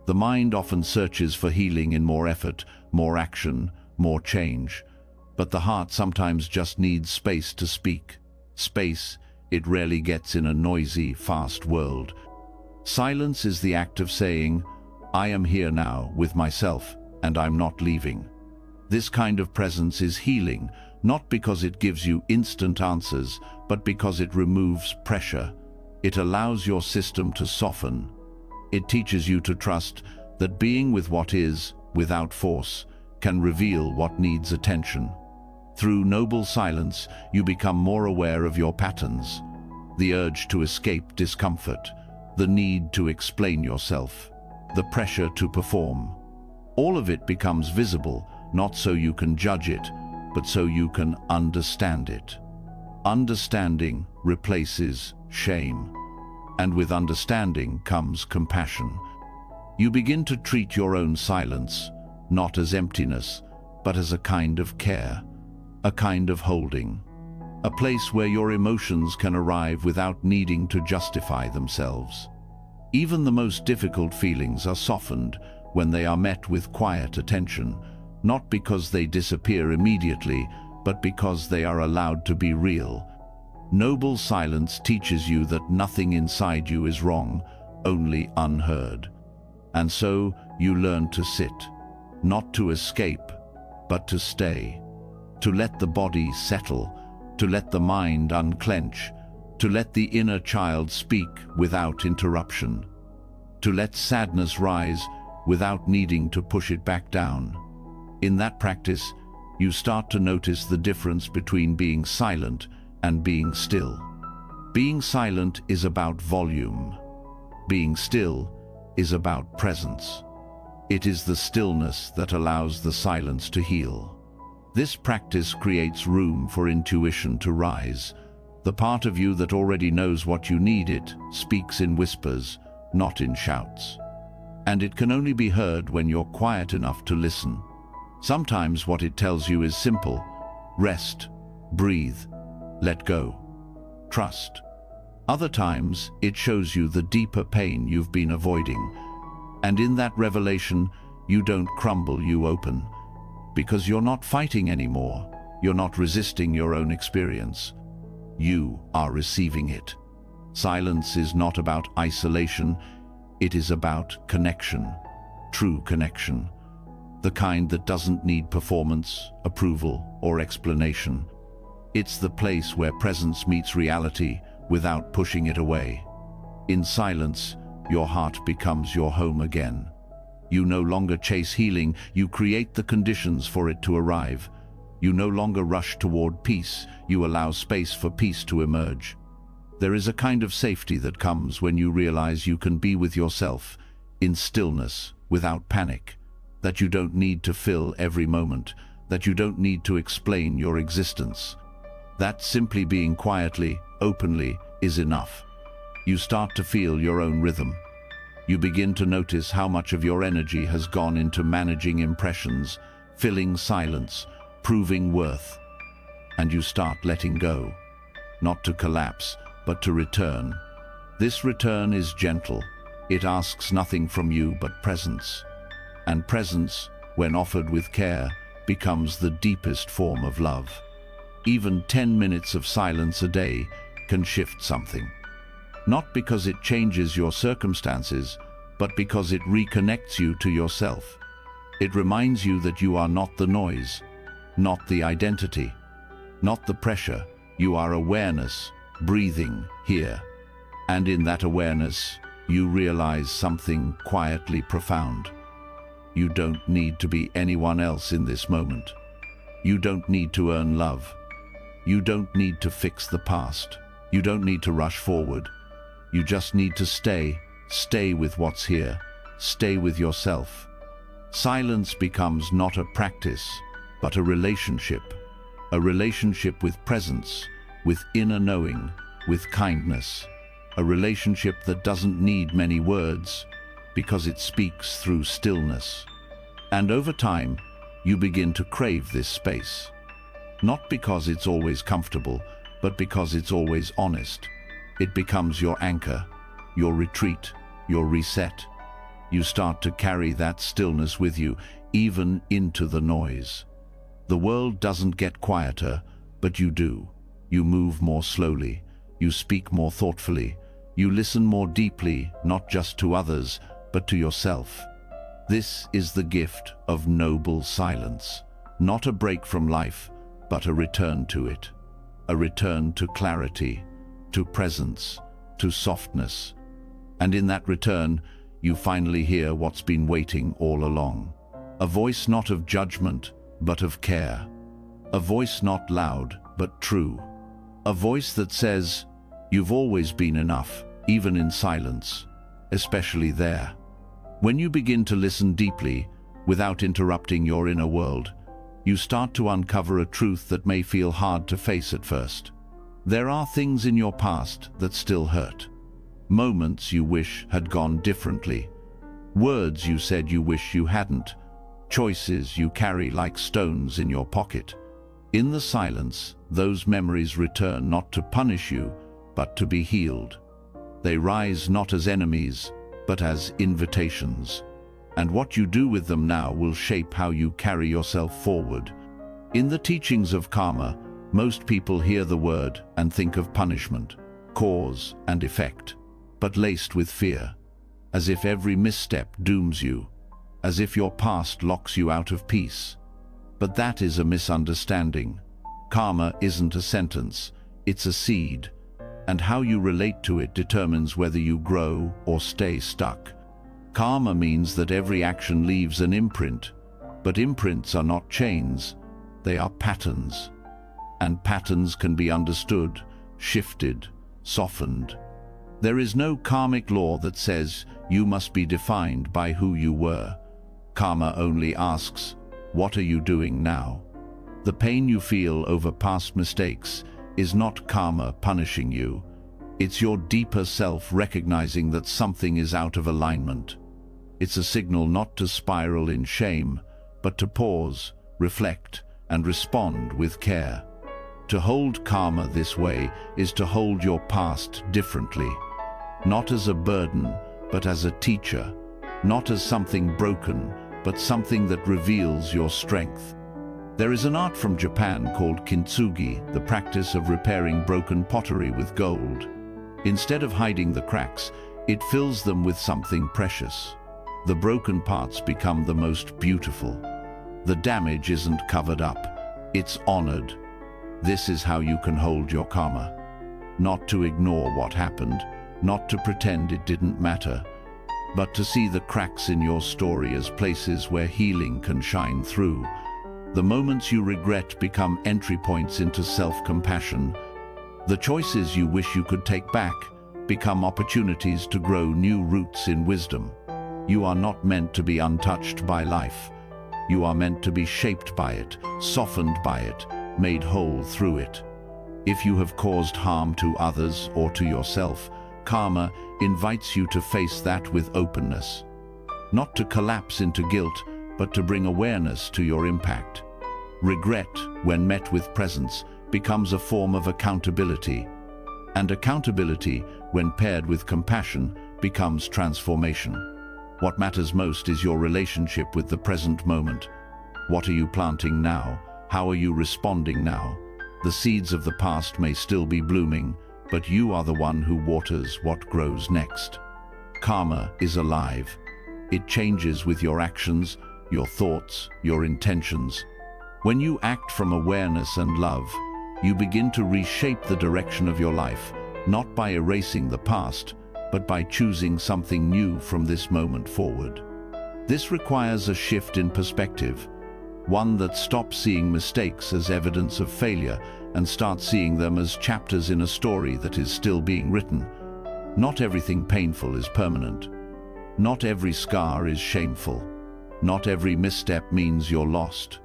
A: The mind often searches for healing in more effort, more action, more change. But the heart sometimes just needs space to speak. Space it rarely gets in a noisy, fast world. Silence is the act of saying, I am here now with myself, and I'm not leaving. This kind of presence is healing, not because it gives you instant answers, but because it removes pressure. It allows your system to soften. It teaches you to trust that being with what is, without force, can reveal what needs attention. Through noble silence, you become more aware of your patterns, the urge to escape discomfort, the need to explain yourself, the pressure to perform. All of it becomes visible, not so you can judge it, but so you can understand it. Understanding replaces shame, and with understanding comes compassion. You begin to treat your own silence, not as emptiness, but as a kind of care, a kind of holding, a place where your emotions can arrive without needing to justify themselves. Even the most difficult feelings are softened when they are met with quiet attention, not because they disappear immediately, but because they are allowed to be real. Noble silence teaches you that nothing inside you is wrong, only unheard. And so you learn to sit, not to escape, but to stay, to let the body settle, to let the mind unclench, to let the inner child speak without interruption, to let sadness rise without needing to push it back down. In that practice, you start to notice the difference between being silent and being still. Being silent is about volume. Being still is about presence. It is the stillness that allows the silence to heal. This practice creates room for intuition to rise. The part of you that already knows what you need it speaks in whispers, not in shouts. And it can only be heard when you're quiet enough to listen. Sometimes what it tells you is simple: rest, breathe, let go, trust. Other times, it shows you the deeper pain you've been avoiding. And in that revelation, you don't crumble, you open. Because you're not fighting anymore. You're not resisting your own experience. You are receiving it. Silence is not about isolation. It is about connection. True connection. The kind that doesn't need performance, approval, or explanation. It's the place where presence meets reality without pushing it away. In silence, your heart becomes your home again. You no longer chase healing, you create the conditions for it to arrive. You no longer rush toward peace, you allow space for peace to emerge. There is a kind of safety that comes when you realize you can be with yourself, in stillness, without panic, that you don't need to fill every moment, that you don't need to explain your existence. That simply being quietly, openly, is enough. You start to feel your own rhythm. You begin to notice how much of your energy has gone into managing impressions, filling silence, proving worth. And you start letting go, not to collapse, but to return. This return is gentle. It asks nothing from you but presence. And presence, when offered with care, becomes the deepest form of love. Even 10 minutes of silence a day can shift something. Not because it changes your circumstances, but because it reconnects you to yourself. It reminds you that you are not the noise, not the identity, not the pressure. You are awareness, breathing here. And in that awareness, you realize something quietly profound. You don't need to be anyone else in this moment. You don't need to earn love. You don't need to fix the past. You don't need to rush forward. You just need to stay with what's here, stay with yourself. Silence becomes not a practice, but a relationship with presence, with inner knowing, with kindness, a relationship that doesn't need many words, because it speaks through stillness. And over time, you begin to crave this space. Not because it's always comfortable, but because it's always honest. It becomes your anchor, your retreat, your reset. You start to carry that stillness with you, even into the noise. The world doesn't get quieter, but you do. You move more slowly, you speak more thoughtfully, you listen more deeply, not just to others, but to yourself. This is the gift of noble silence. Not a break from life, but a return to it. A return to clarity, to presence, to softness. And in that return, you finally hear what's been waiting all along. A voice not of judgment, but of care. A voice not loud, but true. A voice that says, you've always been enough, even in silence, especially there. When you begin to listen deeply, without interrupting your inner world, you start to uncover a truth that may feel hard to face at first. There are things in your past that still hurt. Moments you wish had gone differently. Words you said you wish you hadn't. Choices you carry like stones in your pocket. In the silence, those memories return not to punish you, but to be healed. They rise not as enemies, but as invitations. And what you do with them now will shape how you carry yourself forward. In the teachings of karma, most people hear the word and think of punishment, cause and effect, but laced with fear, as if every misstep dooms you, as if your past locks you out of peace. But that is a misunderstanding. Karma isn't a sentence, it's a seed, and how you relate to it determines whether you grow or stay stuck. Karma means that every action leaves an imprint, but imprints are not chains, they are patterns. And patterns can be understood, shifted, softened. There is no karmic law that says you must be defined by who you were. Karma only asks, what are you doing now? The pain you feel over past mistakes is not karma punishing you. It's your deeper self recognizing that something is out of alignment. It's a signal not to spiral in shame, but to pause, reflect, and respond with care. To hold karma this way is to hold your past differently. Not as a burden, but as a teacher. Not as something broken, but something that reveals your strength. There is an art from Japan called kintsugi, the practice of repairing broken pottery with gold. Instead of hiding the cracks, it fills them with something precious. The broken parts become the most beautiful. The damage isn't covered up, it's honored. This is how you can hold your karma. Not to ignore what happened, not to pretend it didn't matter, but to see the cracks in your story as places where healing can shine through. The moments you regret become entry points into self-compassion. The choices you wish you could take back become opportunities to grow new roots in wisdom. You are not meant to be untouched by life. You are meant to be shaped by it, softened by it, made whole through it. If you have caused harm to others or to yourself, karma invites you to face that with openness. Not to collapse into guilt, but to bring awareness to your impact. Regret, when met with presence, becomes a form of accountability. And accountability, when paired with compassion, becomes transformation. What matters most is your relationship with the present moment. What are you planting now? How are you responding now? The seeds of the past may still be blooming, but you are the one who waters what grows next. Karma is alive. It changes with your actions, your thoughts, your intentions. When you act from awareness and love, you begin to reshape the direction of your life, not by erasing the past, but by choosing something new from this moment forward. This requires a shift in perspective, one that stops seeing mistakes as evidence of failure and starts seeing them as chapters in a story that is still being written. Not everything painful is permanent. Not every scar is shameful. Not every misstep means you're lost.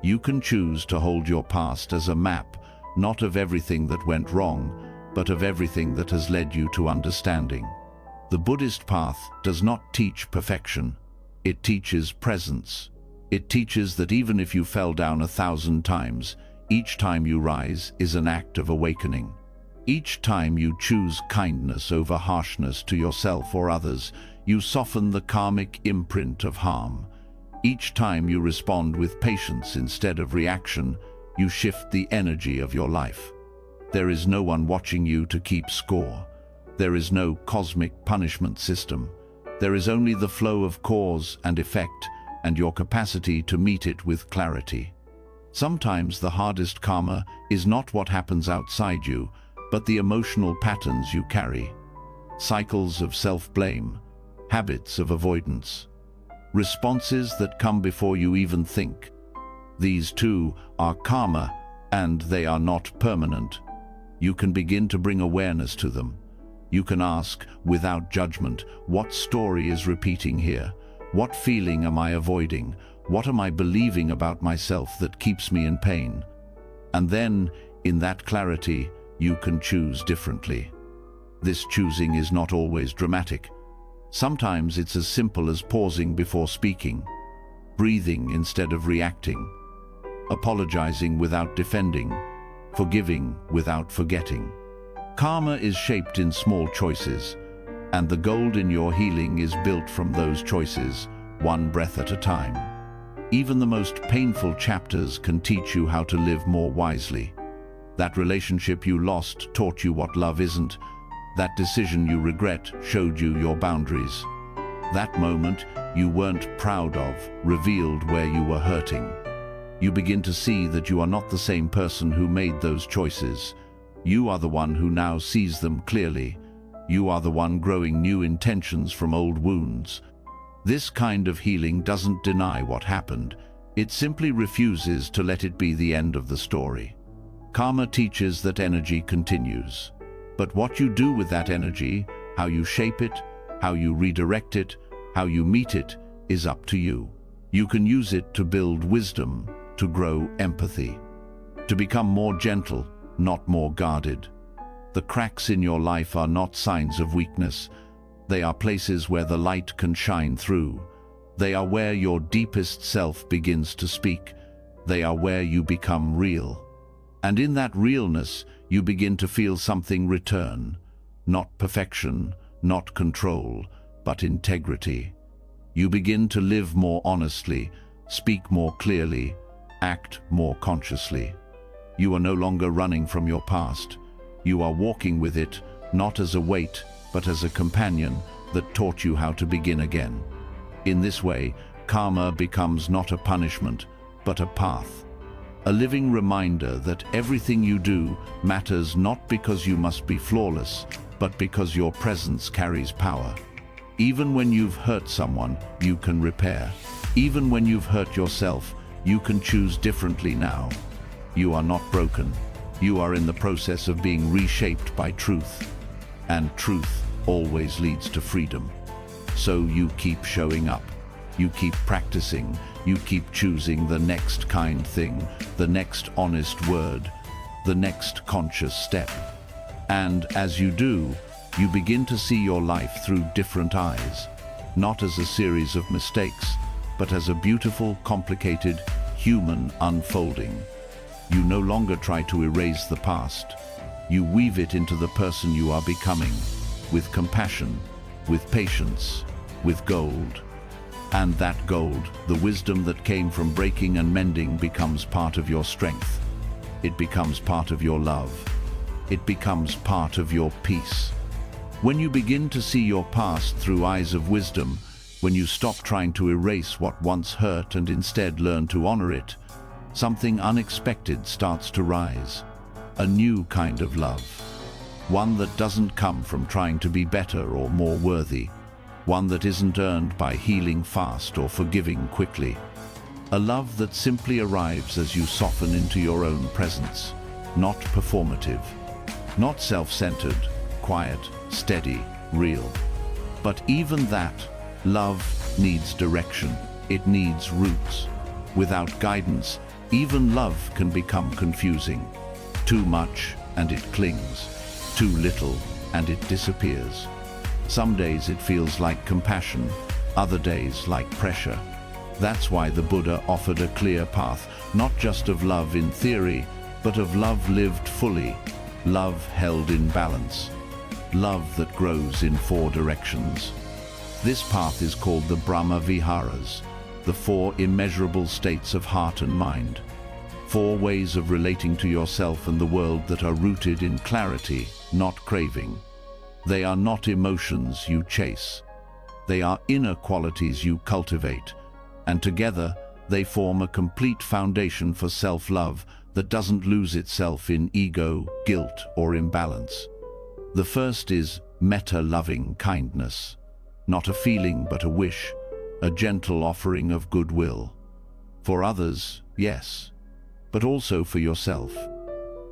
A: You can choose to hold your past as a map, not of everything that went wrong, but of everything that has led you to understanding. The Buddhist path does not teach perfection. It teaches presence. It teaches that even if you fell down 1,000 times, each time you rise is an act of awakening. Each time you choose kindness over harshness to yourself or others, you soften the karmic imprint of harm. Each time you respond with patience instead of reaction, you shift the energy of your life. There is no one watching you to keep score. There is no cosmic punishment system. There is only the flow of cause and effect, and your capacity to meet it with clarity. Sometimes the hardest karma is not what happens outside you, but the emotional patterns you carry. Cycles of self-blame, habits of avoidance, responses that come before you even think. These too are karma, and they are not permanent. You can begin to bring awareness to them. You can ask, without judgment, what story is repeating here? What feeling am I avoiding? What am I believing about myself that keeps me in pain? And then, in that clarity, you can choose differently. This choosing is not always dramatic. Sometimes it's as simple as pausing before speaking, breathing instead of reacting, apologizing without defending, forgiving without forgetting. Karma is shaped in small choices, and the gold in your healing is built from those choices, one breath at a time. Even the most painful chapters can teach you how to live more wisely. That relationship you lost taught you what love isn't. That decision you regret showed you your boundaries. That moment you weren't proud of revealed where you were hurting. You begin to see that you are not the same person who made those choices. You are the one who now sees them clearly. You are the one growing new intentions from old wounds. This kind of healing doesn't deny what happened. It simply refuses to let it be the end of the story. Karma teaches that energy continues. But what you do with that energy, how you shape it, how you redirect it, how you meet it, is up to you. You can use it to build wisdom, to grow empathy, to become more gentle, not more guarded. The cracks in your life are not signs of weakness. They are places where the light can shine through. They are where your deepest self begins to speak. They are where you become real. And in that realness, you begin to feel something return. Not perfection, not control, but integrity. You begin to live more honestly, speak more clearly, act more consciously. You are no longer running from your past. You are walking with it, not as a weight, but as a companion that taught you how to begin again. In this way, karma becomes not a punishment, but a path. A living reminder that everything you do matters not because you must be flawless, but because your presence carries power. Even when you've hurt someone, you can repair. Even when you've hurt yourself, you can choose differently now. You are not broken. You are in the process of being reshaped by truth. And truth always leads to freedom. So you keep showing up. You keep practicing. You keep choosing the next kind thing, the next honest word, the next conscious step. And as you do, you begin to see your life through different eyes, not as a series of mistakes, but as a beautiful, complicated, human unfolding. You no longer try to erase the past. You weave it into the person you are becoming, with compassion, with patience, with gold. And that gold, the wisdom that came from breaking and mending, becomes part of your strength. It becomes part of your love. It becomes part of your peace. When you begin to see your past through eyes of wisdom, when you stop trying to erase what once hurt and instead learn to honor it, something unexpected starts to rise. A new kind of love. One that doesn't come from trying to be better or more worthy. One that isn't earned by healing fast or forgiving quickly. A love that simply arrives as you soften into your own presence. Not performative. Not self-centered, quiet, steady, real. But even that, love needs direction. It needs roots. Without guidance, even love can become confusing. Too much and it clings. Too little and it disappears. Some days it feels like compassion, other days like pressure. That's why the Buddha offered a clear path, not just of love in theory, but of love lived fully, love held in balance, love that grows in 4 directions. This path is called the Brahma Viharas, the 4 immeasurable states of heart and mind. 4 ways of relating to yourself and the world that are rooted in clarity, not craving. They are not emotions you chase. They are inner qualities you cultivate, and together they form a complete foundation for self-love that doesn't lose itself in ego, guilt, or imbalance. The first is metta-loving kindness. Not a feeling, but a wish, a gentle offering of goodwill. For others, yes, but also for yourself.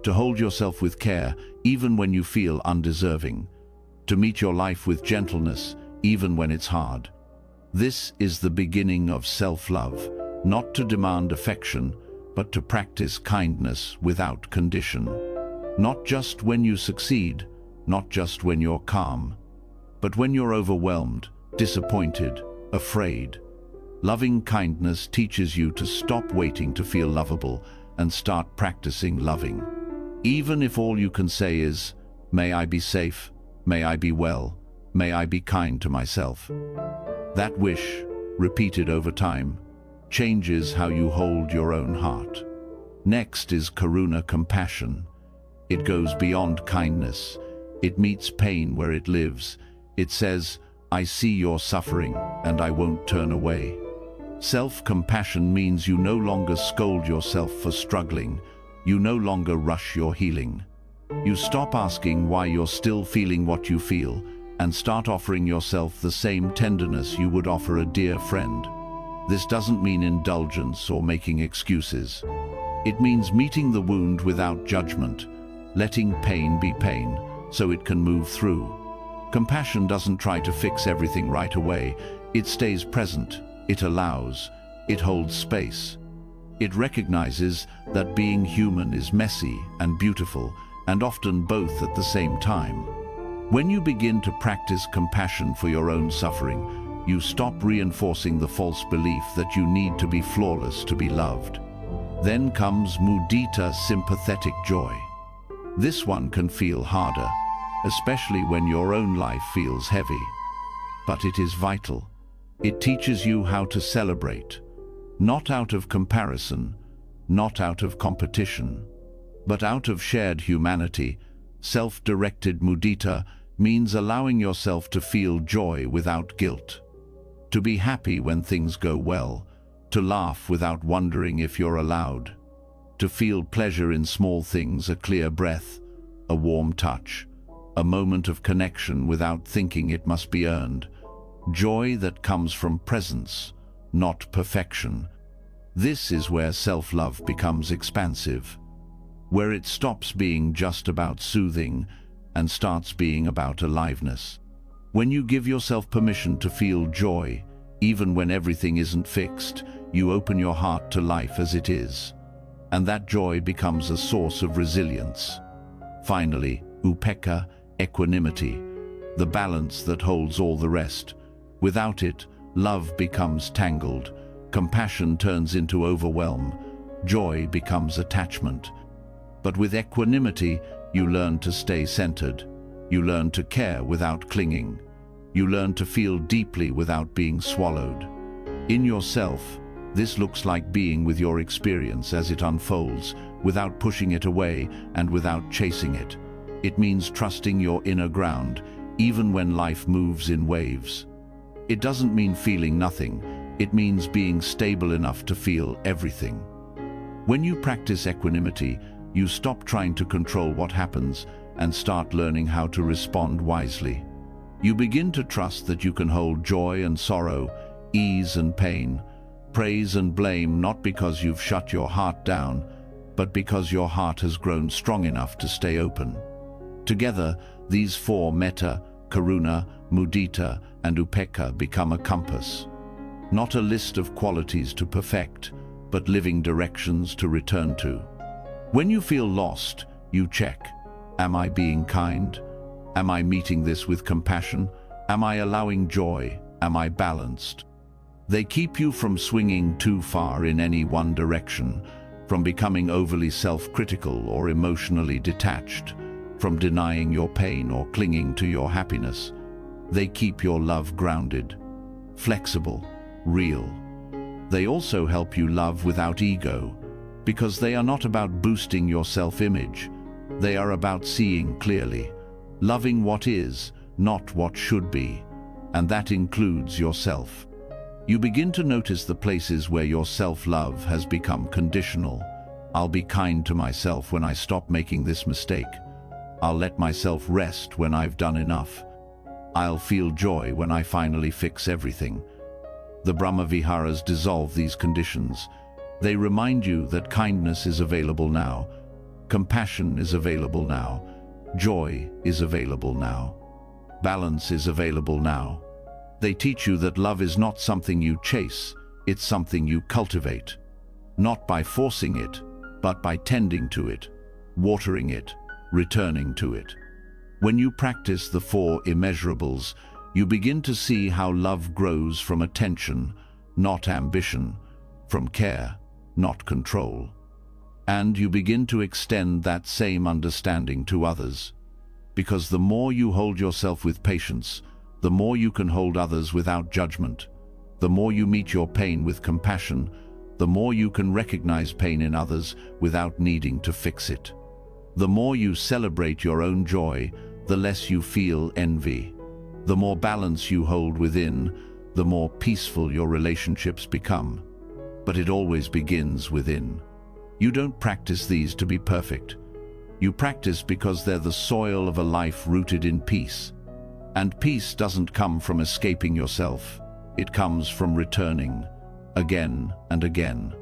A: To hold yourself with care, even when you feel undeserving. To meet your life with gentleness, even when it's hard. This is the beginning of self-love, not to demand affection, but to practice kindness without condition. Not just when you succeed, not just when you're calm, but when you're overwhelmed, disappointed, afraid. Loving kindness teaches you to stop waiting to feel lovable and start practicing loving. Even if all you can say is, "May I be safe, may I be well, may I be kind to myself." That wish, repeated over time, changes how you hold your own heart. Next is karuna compassion. It goes beyond kindness. It meets pain where it lives. It says, "I see your suffering, and I won't turn away." Self-compassion means you no longer scold yourself for struggling. You no longer rush your healing. You stop asking why you're still feeling what you feel and start offering yourself the same tenderness you would offer a dear friend. This doesn't mean indulgence or making excuses. It means meeting the wound without judgment, letting pain be pain so it can move through. Compassion doesn't try to fix everything right away. It stays present. It allows. It holds space. It recognizes that being human is messy and beautiful, and often both at the same time. When you begin to practice compassion for your own suffering, you stop reinforcing the false belief that you need to be flawless to be loved. Then comes mudita, sympathetic joy. This one can feel harder, especially when your own life feels heavy. But it is vital. It teaches you how to celebrate, not out of comparison, not out of competition, but out of shared humanity. Self-directed mudita means allowing yourself to feel joy without guilt, to be happy when things go well, to laugh without wondering if you're allowed, to feel pleasure in small things, a clear breath, a warm touch, a moment of connection without thinking it must be earned. Joy that comes from presence, not perfection. This is where self-love becomes expansive, where it stops being just about soothing and starts being about aliveness. When you give yourself permission to feel joy, even when everything isn't fixed, you open your heart to life as it is, and that joy becomes a source of resilience. Finally, upekkha, equanimity, the balance that holds all the rest. Without it, love becomes tangled, compassion turns into overwhelm, joy becomes attachment. But with equanimity, you learn to stay centered. You learn to care without clinging. You learn to feel deeply without being swallowed. In yourself, this looks like being with your experience as it unfolds, without pushing it away and without chasing it. It means trusting your inner ground, even when life moves in waves. It doesn't mean feeling nothing. It means being stable enough to feel everything. When you practice equanimity, you stop trying to control what happens and start learning how to respond wisely. You begin to trust that you can hold joy and sorrow, ease and pain, praise and blame, not because you've shut your heart down, but because your heart has grown strong enough to stay open. Together, these four, metta, karuna, mudita, and upekkha, become a compass. Not a list of qualities to perfect, but living directions to return to. When you feel lost, you check. Am I being kind? Am I meeting this with compassion? Am I allowing joy? Am I balanced? They keep you from swinging too far in any one direction, from becoming overly self-critical or emotionally detached, from denying your pain or clinging to your happiness. They keep your love grounded, flexible, real. They also help you love without ego, because they are not about boosting your self-image. They are about seeing clearly, loving what is, not what should be, and that includes yourself. You begin to notice the places where your self-love has become conditional. I'll be kind to myself when I stop making this mistake. I'll let myself rest when I've done enough. I'll feel joy when I finally fix everything. The Brahma Viharas dissolve these conditions. They remind you that kindness is available now, compassion is available now, joy is available now, balance is available now. They teach you that love is not something you chase, it's something you cultivate. Not by forcing it, but by tending to it, watering it, returning to it. When you practice the four immeasurables, you begin to see how love grows from attention, not ambition, from care, not control. And you begin to extend that same understanding to others. Because the more you hold yourself with patience, the more you can hold others without judgment. The more you meet your pain with compassion, the more you can recognize pain in others without needing to fix it. The more you celebrate your own joy, the less you feel envy. The more balance you hold within, the more peaceful your relationships become. But it always begins within. You don't practice these to be perfect. You practice because they're the soil of a life rooted in peace. And peace doesn't come from escaping yourself. It comes from returning, again and again,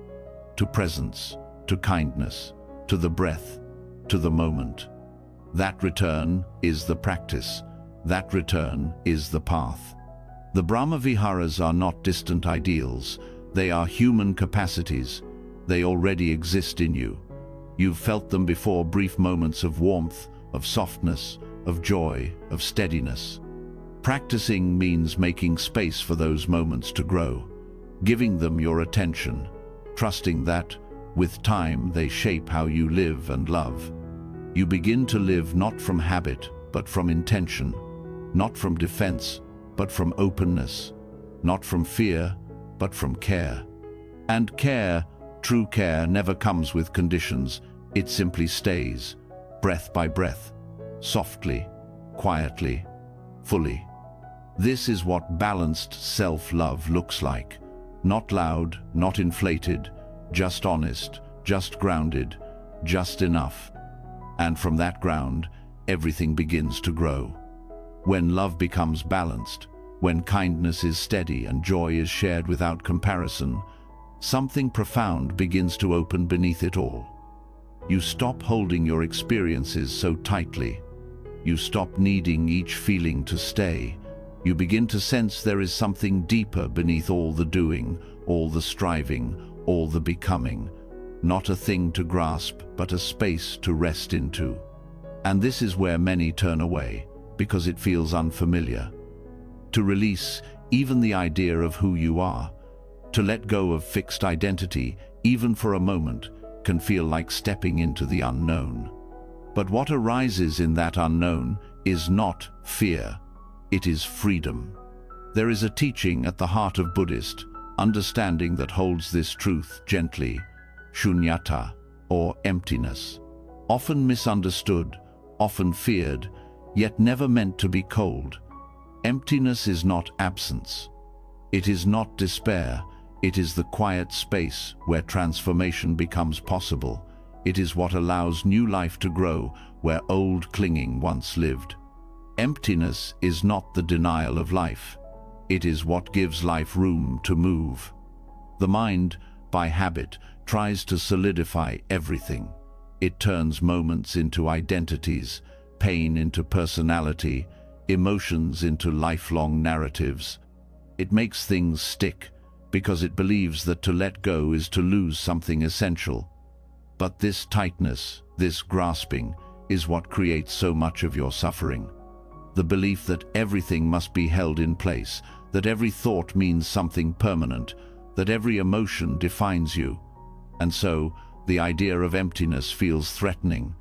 A: to presence, to kindness, to the breath, to the moment. That return is the practice. That return is the path. The Brahma Viharas are not distant ideals. They are human capacities. They already exist in you. You've felt them before, brief moments of warmth, of softness, of joy, of steadiness. Practicing means making space for those moments to grow, giving them your attention, trusting that, With time, they shape how you live and love. You begin to live not from habit, but from intention, not from defense, but from openness, not from fear, but from care. And care, true care, never comes with conditions. It simply stays, breath by breath, softly, quietly, fully. This is what balanced self-love looks like. Not loud, not inflated, just honest, just grounded, just enough. And from that ground, everything begins to grow. When love becomes balanced, when kindness is steady and joy is shared without comparison, something profound begins to open beneath it all. You stop holding your experiences so tightly. You stop needing each feeling to stay. You begin to sense there is something deeper beneath all the doing, all the striving, all the becoming. Not a thing to grasp, but a space to rest into. And this is where many turn away, because it feels unfamiliar. To release even the idea of who you are, to let go of fixed identity, even for a moment, can feel like stepping into the unknown. But what arises in that unknown is not fear, it is freedom. There is a teaching at the heart of Buddhist understanding that holds this truth gently, shunyata, or emptiness. Often misunderstood, often feared, yet never meant to be cold. Emptiness is not absence. It is not despair. It is the quiet space where transformation becomes possible. It is what allows new life to grow where old clinging once lived. Emptiness is not the denial of life. It is what gives life room to move. The mind, by habit, tries to solidify everything. It turns moments into identities, pain into personality, emotions into lifelong narratives. It makes things stick because it believes that to let go is to lose something essential. But this tightness, this grasping, is what creates so much of your suffering. The belief that everything must be held in place, that every thought means something permanent, that every emotion defines you. And so, the idea of emptiness feels threatening,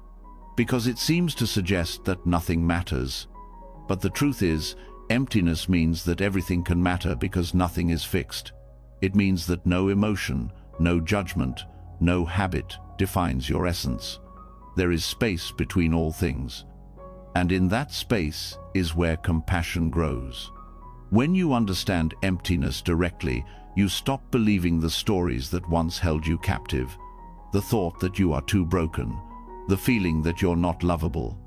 A: because it seems to suggest that nothing matters. But the truth is, emptiness means that everything can matter because nothing is fixed. It means that no emotion, no judgment, no habit defines your essence. There is space between all things. And in that space is where compassion grows. When you understand emptiness directly, you stop believing the stories that once held you captive. The thought that you are too broken, the feeling that you're not lovable,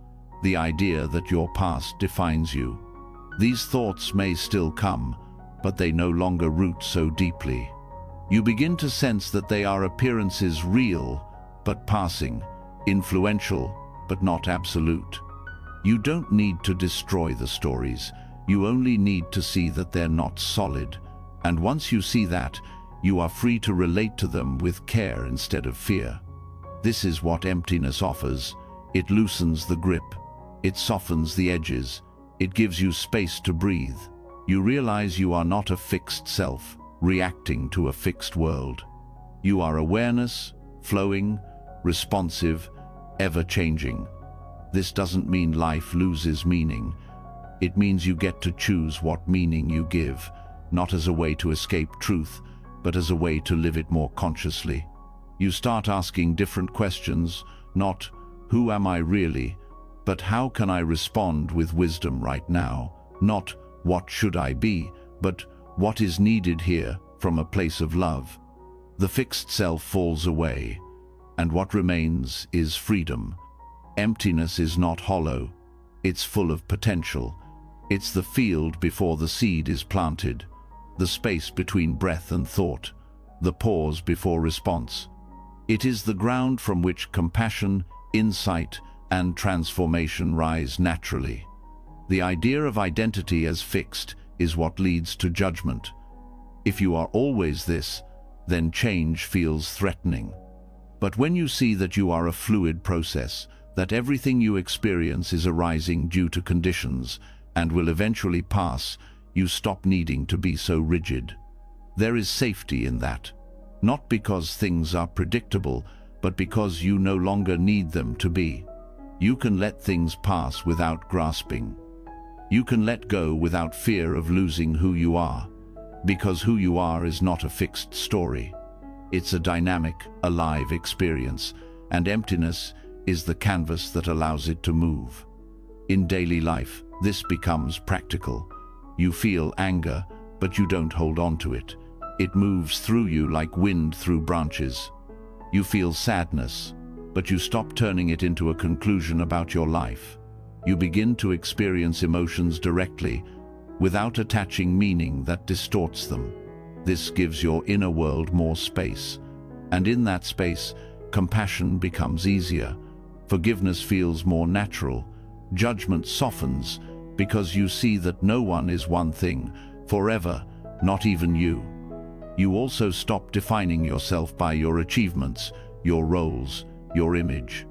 A: the idea that your past defines you. These thoughts may still come, but they no longer root so deeply. You begin to sense that they are appearances real, but passing, influential, but not absolute. You don't need to destroy the stories. You only need to see that they're not solid. And once you see that, you are free to relate to them with care instead of fear. This is what emptiness offers. It loosens the grip. It softens the edges. It gives you space to breathe. You realize you are not a fixed self, reacting to a fixed world. You are awareness, flowing, responsive, ever-changing. This doesn't mean life loses meaning. It means you get to choose what meaning you give, not as a way to escape truth, but as a way to live it more consciously. You start asking different questions, not who am I really, but how can I respond with wisdom right now? Not what should I be, but what is needed here from a place of love. The fixed self falls away, and what remains is freedom. Emptiness is not hollow. It's full of potential. It's the field before the seed is planted, the space between breath and thought, the pause before response. It is the ground from which compassion, insight, and transformation rise naturally. The idea of identity as fixed is what leads to judgment. If you are always this, then change feels threatening. But when you see that you are a fluid process, that everything you experience is arising due to conditions and will eventually pass, you stop needing to be so rigid. There is safety in that. Not because things are predictable, but because you no longer need them to be. You can let things pass without grasping. You can let go without fear of losing who you are, because who you are is not a fixed story. It's a dynamic, alive experience, and emptiness is the canvas that allows it to move. In daily life, this becomes practical. You feel anger, but you don't hold on to it. It moves through you like wind through branches. You feel sadness, but you stop turning it into a conclusion about your life. You begin to experience emotions directly, without attaching meaning that distorts them. This gives your inner world more space, and in that space, compassion becomes easier. Forgiveness feels more natural. Judgment softens, because you see that no one is one thing, forever, not even you. You also stop defining yourself by your achievements, your roles, your image.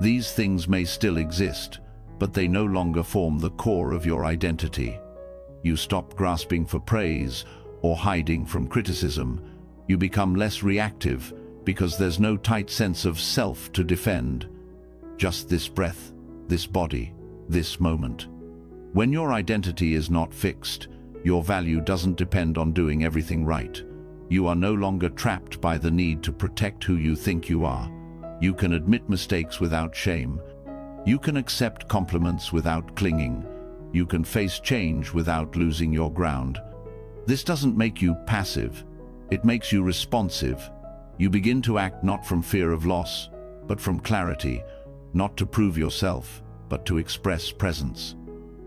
A: These things may still exist, but they no longer form the core of your identity. You stop grasping for praise or hiding from criticism. You become less reactive because there's no tight sense of self to defend. Just this breath, this body, this moment. When your identity is not fixed, your value doesn't depend on doing everything right. You are no longer trapped by the need to protect who you think you are. You can admit mistakes without shame. You can accept compliments without clinging. You can face change without losing your ground. This doesn't make you passive. It makes you responsive. You begin to act not from fear of loss, but from clarity, not to prove yourself, but to express presence.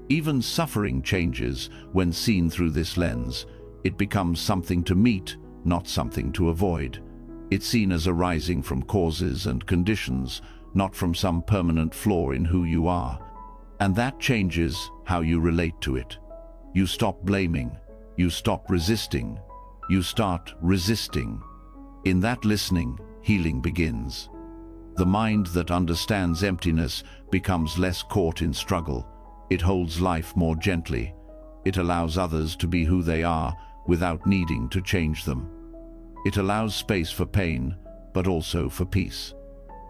A: Even suffering changes when seen through this lens. It becomes something to meet, not something to avoid. It's seen as arising from causes and conditions, not from some permanent flaw in who you are. And that changes how you relate to it. You stop blaming. You stop resisting. You start resisting. In that listening, healing begins. The mind that understands emptiness becomes less caught in struggle. It holds life more gently. It allows others to be who they are without needing to change them. It allows space for pain, but also for peace.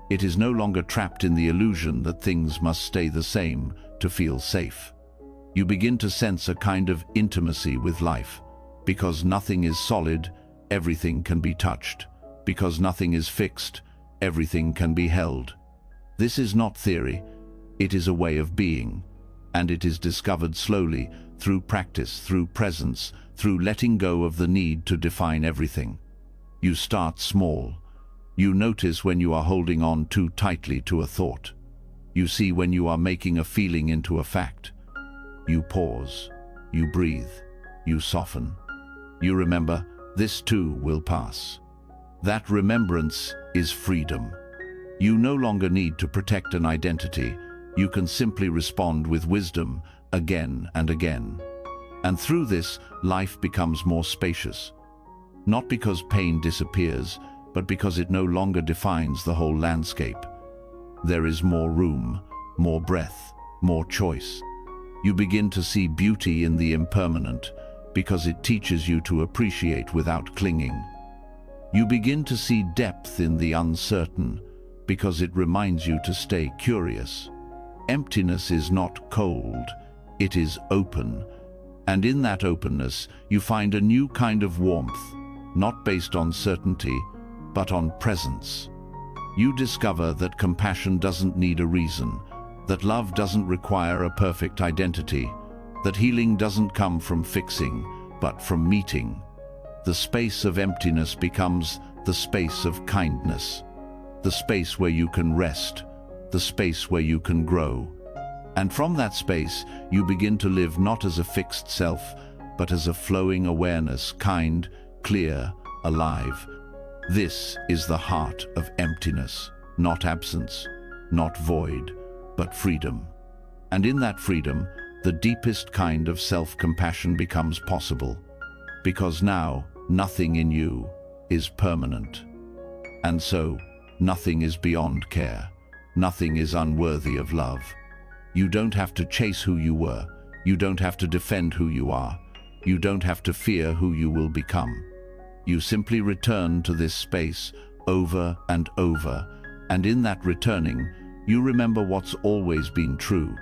A: It is no longer trapped in the illusion that things must stay the same to feel safe. You begin to sense a kind of intimacy with life. Because nothing is solid, everything can be touched. Because nothing is fixed, everything can be held. This is not theory. It is a way of being. And it is discovered slowly, through practice, through presence, through letting go of the need to define everything. You start small. You notice when you are holding on too tightly to a thought. You see when you are making a feeling into a fact. You pause. You breathe. You soften. You remember, this too will pass. That remembrance is freedom. You no longer need to protect an identity. You can simply respond with wisdom again and again. And through this, life becomes more spacious. Not because pain disappears, but because it no longer defines the whole landscape. There is more room, more breath, more choice. You begin to see beauty in the impermanent, because it teaches you to appreciate without clinging. You begin to see depth in the uncertain, because it reminds you to stay curious. Emptiness is not cold, it is open. And in that openness, you find a new kind of warmth, not based on certainty, but on presence. You discover that compassion doesn't need a reason, that love doesn't require a perfect identity, that healing doesn't come from fixing, but from meeting. The space of emptiness becomes the space of kindness, the space where you can rest, the space where you can grow. And from that space, you begin to live not as a fixed self, but as a flowing awareness, kind, clear, alive. This is the heart of emptiness, not absence, not void, but freedom. And in that freedom, the deepest kind of self-compassion becomes possible, because now nothing in you is permanent. And so, nothing is beyond care. Nothing is unworthy of love. You don't have to chase who you were. You don't have to defend who you are. You don't have to fear who you will become. You simply return to this space over and over, and in that returning, you remember what's always been true.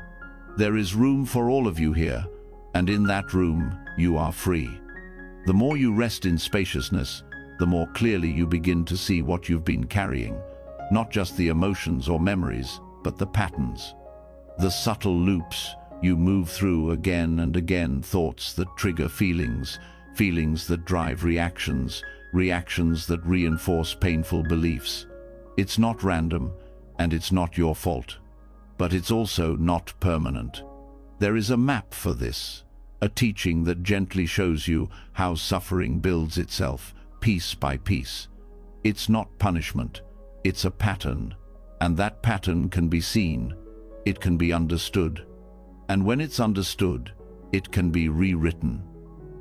A: There is room for all of you here, and in that room, you are free. The more you rest in spaciousness, the more clearly you begin to see what you've been carrying, not just the emotions or memories, but the patterns. The subtle loops you move through again and again, thoughts that trigger feelings, feelings that drive reactions, reactions that reinforce painful beliefs. It's not random, and it's not your fault. But it's also not permanent. There is a map for this, a teaching that gently shows you how suffering builds itself, piece by piece. It's not punishment, it's a pattern, and that pattern can be seen, it can be understood. And when it's understood, it can be rewritten.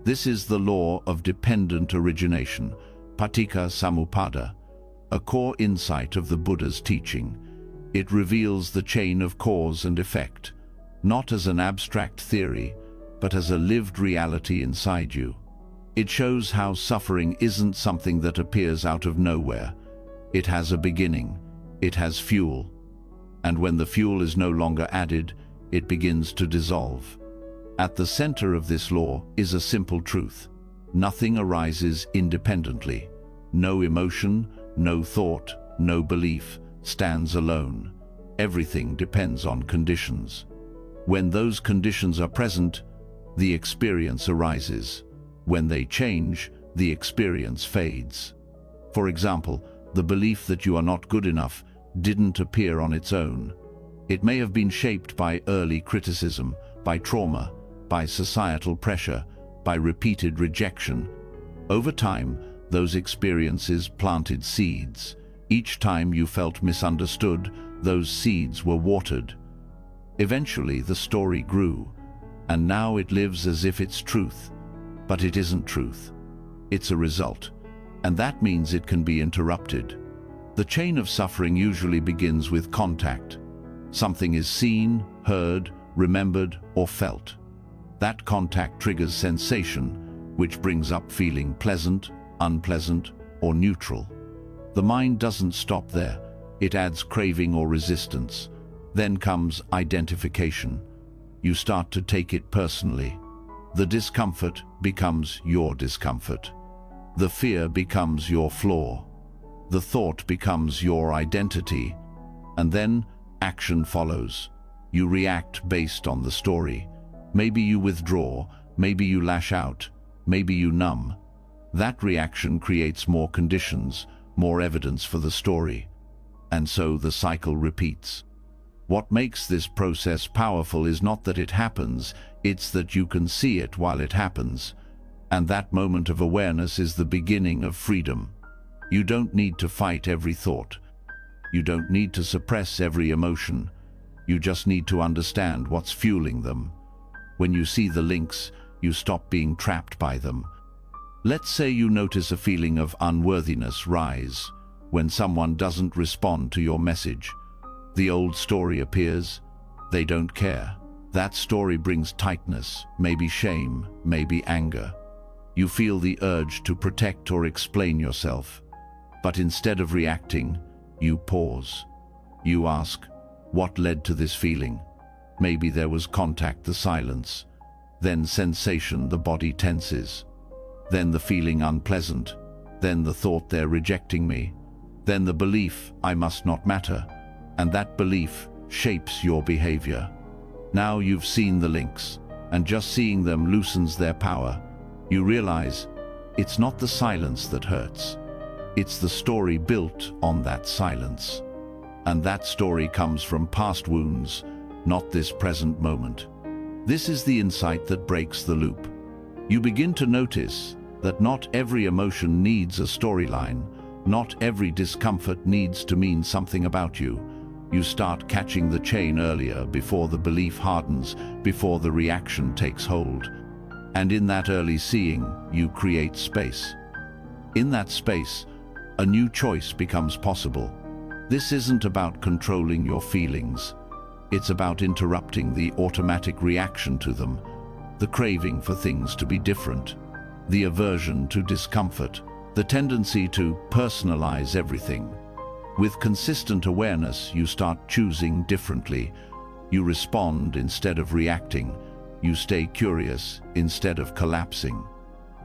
A: This is the law of dependent origination, paticca samuppada, a core insight of the Buddha's teaching. It reveals the chain of cause and effect, not as an abstract theory, but as a lived reality inside you. It shows how suffering isn't something that appears out of nowhere. It has a beginning, it has fuel, and when the fuel is no longer added, it begins to dissolve. At the center of this law is a simple truth. Nothing arises independently. No emotion, no thought, no belief stands alone. Everything depends on conditions. When those conditions are present, the experience arises. When they change, the experience fades. For example, the belief that you are not good enough didn't appear on its own. It may have been shaped by early criticism, by trauma, by societal pressure, by repeated rejection. Over time, those experiences planted seeds. Each time you felt misunderstood, those seeds were watered. Eventually, the story grew, and now it lives as if it's truth. But it isn't truth. It's a result, and that means it can be interrupted. The chain of suffering usually begins with contact. Something is seen, heard, remembered, or felt. That contact triggers sensation, which brings up feeling pleasant, unpleasant, or neutral. The mind doesn't stop there. It adds craving or resistance. Then comes identification. You start to take it personally. The discomfort becomes your discomfort. The fear becomes your flaw. The thought becomes your identity. And then action follows. You react based on the story. Maybe you withdraw, maybe you lash out, maybe you numb. That reaction creates more conditions, more evidence for the story. And so the cycle repeats. What makes this process powerful is not that it happens, it's that you can see it while it happens. And that moment of awareness is the beginning of freedom. You don't need to fight every thought. You don't need to suppress every emotion. You just need to understand what's fueling them. When you see the links, you stop being trapped by them. Let's say you notice a feeling of unworthiness rise when someone doesn't respond to your message. The old story appears. They don't care. That story brings tightness, maybe shame, maybe anger. You feel the urge to protect or explain yourself. But instead of reacting, you pause. You ask, what led to this feeling? Maybe there was contact, the silence. Then sensation, the body tenses. Then the feeling unpleasant. Then the thought, they're rejecting me. Then the belief, I must not matter. And that belief shapes your behavior. Now you've seen the links, and just seeing them loosens their power. You realize it's not the silence that hurts. It's the story built on that silence. And that story comes from past wounds, not this present moment. This is the insight that breaks the loop. You begin to notice that not every emotion needs a storyline. Not every discomfort needs to mean something about you. You start catching the chain earlier, before the belief hardens, before the reaction takes hold. And in that early seeing, you create space. In that space, a new choice becomes possible. This isn't about controlling your feelings. It's about interrupting the automatic reaction to them, the craving for things to be different, the aversion to discomfort, the tendency to personalize everything. With consistent awareness, you start choosing differently. You respond instead of reacting. You stay curious instead of collapsing.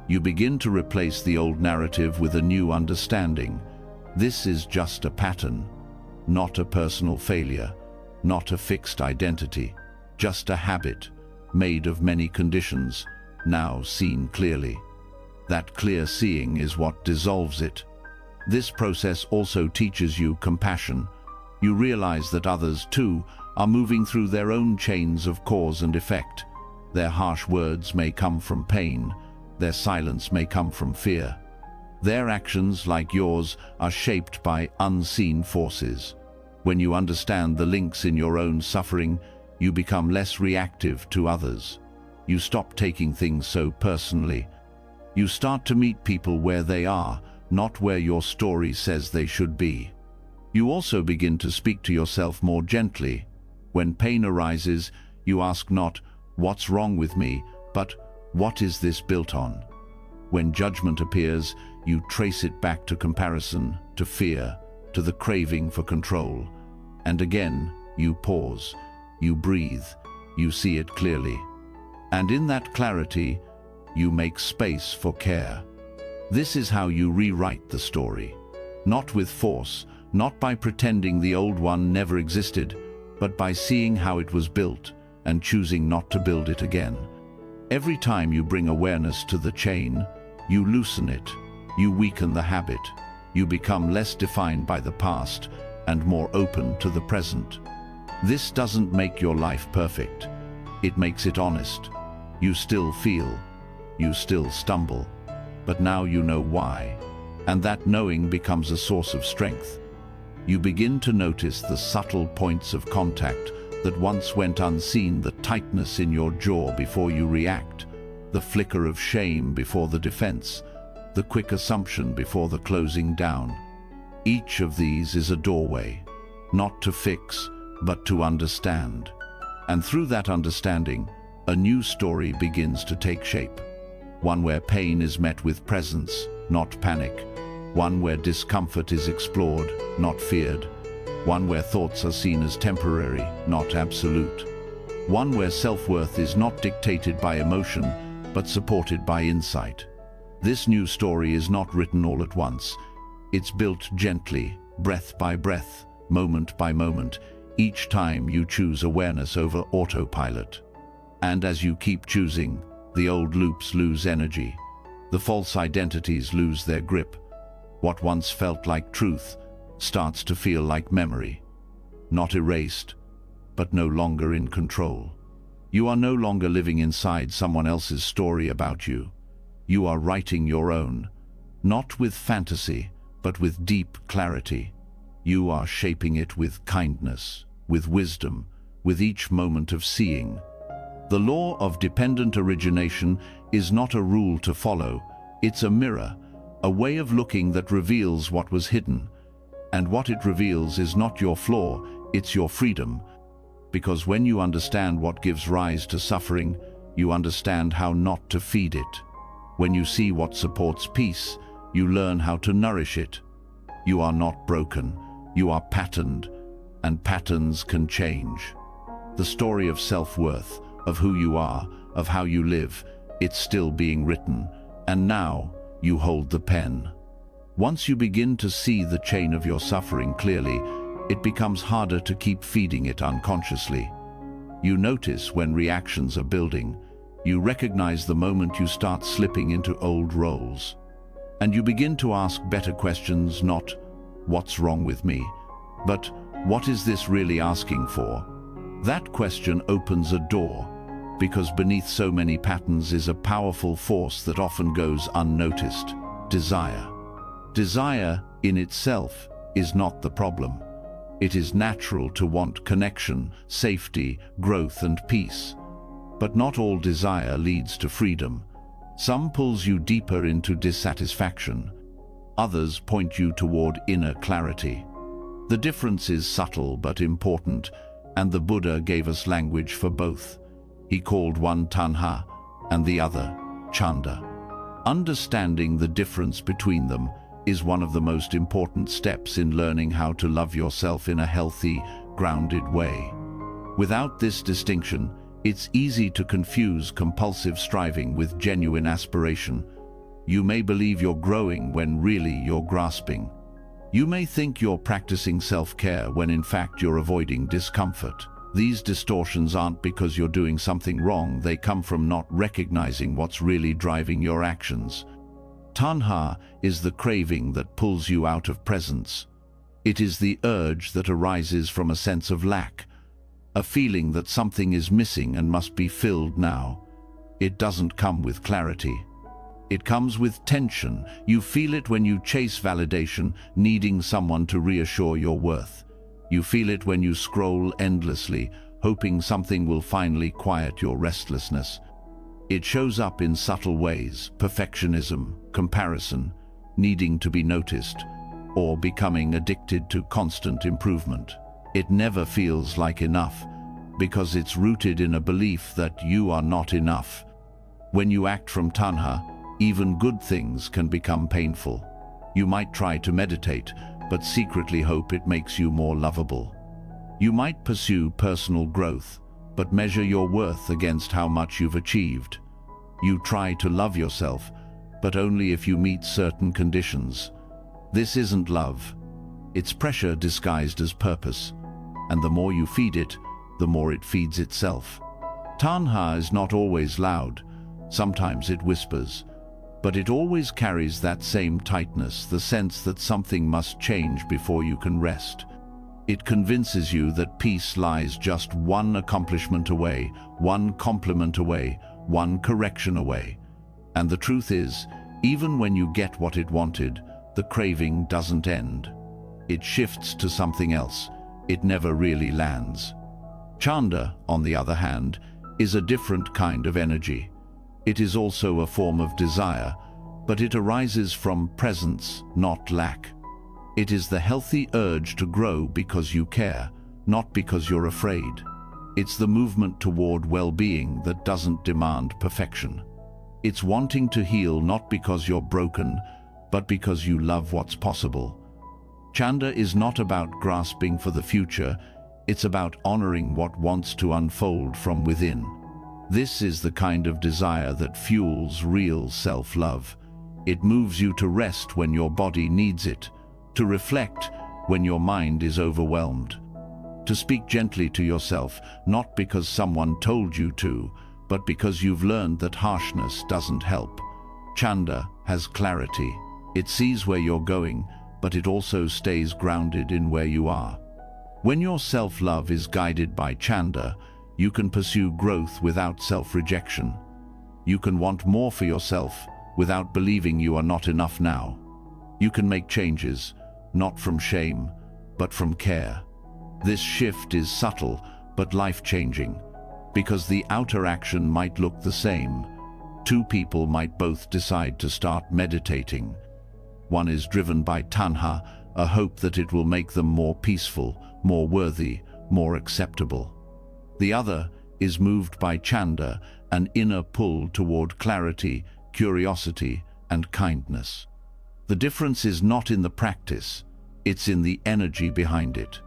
A: You begin to replace the old narrative with a new understanding. This is just a pattern, not a personal failure, not a fixed identity, just a habit made of many conditions, now seen clearly. That clear seeing is what dissolves it. This process also teaches you compassion. You realize that others, too, are moving through their own chains of cause and effect. Their harsh words may come from pain. Their silence may come from fear. Their actions, like yours, are shaped by unseen forces. When you understand the links in your own suffering, you become less reactive to others. You stop taking things so personally. You start to meet people where they are, not where your story says they should be. You also begin to speak to yourself more gently. When pain arises, you ask not, "What's wrong with me?" but "What is this built on?" When judgment appears, you trace it back to comparison, to fear, to the craving for control. And again, you pause, you breathe, you see it clearly. And in that clarity, you make space for care. This is how you rewrite the story. Not with force, not by pretending the old one never existed, but by seeing how it was built and choosing not to build it again. Every time you bring awareness to the chain, you loosen it, you weaken the habit, you become less defined by the past and more open to the present. This doesn't make your life perfect. It makes it honest. You still feel, you still stumble, but now you know why, and that knowing becomes a source of strength. You begin to notice the subtle points of contact that once went unseen, the tightness in your jaw before you react, the flicker of shame before the defense, the quick assumption before the closing down. Each of these is a doorway, not to fix, but to understand. And through that understanding, a new story begins to take shape. One where pain is met with presence, not panic. One where discomfort is explored, not feared. One where thoughts are seen as temporary, not absolute. One where self-worth is not dictated by emotion, but supported by insight. This new story is not written all at once. It's built gently, breath by breath, moment by moment, each time you choose awareness over autopilot. And as you keep choosing, the old loops lose energy. The false identities lose their grip. What once felt like truth starts to feel like memory. Not erased, but no longer in control. You are no longer living inside someone else's story about you. You are writing your own, not with fantasy, but with deep clarity. You are shaping it with kindness, with wisdom, with each moment of seeing. The law of dependent origination is not a rule to follow. It's a mirror, a way of looking that reveals what was hidden. And what it reveals is not your flaw, it's your freedom. Because when you understand what gives rise to suffering, you understand how not to feed it. When you see what supports peace, you learn how to nourish it. You are not broken, you are patterned, and patterns can change. The story of self-worth, of who you are, of how you live, it's still being written, and now you hold the pen. Once you begin to see the chain of your suffering clearly, it becomes harder to keep feeding it unconsciously. You notice when reactions are building. You recognize the moment you start slipping into old roles. And you begin to ask better questions, not "What's wrong with me?" but "What is this really asking for?" That question opens a door, because beneath so many patterns is a powerful force that often goes unnoticed: desire. Desire in itself is not the problem. It is natural to want connection, safety, growth, and peace. But not all desire leads to freedom. Some pulls you deeper into dissatisfaction. Others point you toward inner clarity. The difference is subtle but important, and the Buddha gave us language for both. He called one tanha and the other chanda. Understanding the difference between them is one of the most important steps in learning how to love yourself in a healthy, grounded way. Without this distinction, it's easy to confuse compulsive striving with genuine aspiration. You may believe you're growing when really you're grasping. You may think you're practicing self-care when in fact you're avoiding discomfort. These distortions aren't because you're doing something wrong, they come from not recognizing what's really driving your actions. Tanha is the craving that pulls you out of presence. It is the urge that arises from a sense of lack, a feeling that something is missing and must be filled now. It doesn't come with clarity. It comes with tension. You feel it when you chase validation, needing someone to reassure your worth. You feel it when you scroll endlessly, hoping something will finally quiet your restlessness. It shows up in subtle ways: perfectionism, comparison, needing to be noticed, or becoming addicted to constant improvement. It never feels like enough, because it's rooted in a belief that you are not enough. When you act from tanha, even good things can become painful. You might try to meditate, but secretly hope it makes you more lovable. You might pursue personal growth, but measure your worth against how much you've achieved. You try to love yourself, but only if you meet certain conditions. This isn't love. It's pressure disguised as purpose, and the more you feed it, the more it feeds itself. Tanha is not always loud. Sometimes it whispers, but it always carries that same tightness, the sense that something must change before you can rest. It convinces you that peace lies just one accomplishment away, one compliment away, one correction away. And the truth is, even when you get what it wanted, the craving doesn't end. It shifts to something else. It never really lands. Chanda, on the other hand, is a different kind of energy. It is also a form of desire, but it arises from presence, not lack. It is the healthy urge to grow because you care, not because you're afraid. It's the movement toward well-being that doesn't demand perfection. It's wanting to heal not because you're broken, but because you love what's possible. Chanda is not about grasping for the future, it's about honoring what wants to unfold from within. This is the kind of desire that fuels real self-love. It moves you to rest when your body needs it, to reflect when your mind is overwhelmed, to speak gently to yourself, not because someone told you to, but because you've learned that harshness doesn't help. Chanda has clarity. It sees where you're going, but it also stays grounded in where you are. When your self-love is guided by Chanda, you can pursue growth without self-rejection. You can want more for yourself without believing you are not enough now. You can make changes, not from shame, but from care. This shift is subtle, but life-changing, because the outer action might look the same. Two people might both decide to start meditating. One is driven by tanha, a hope that it will make them more peaceful, more worthy, more acceptable. The other is moved by chanda, an inner pull toward clarity, curiosity, and kindness. The difference is not in the practice, it's in the energy behind it.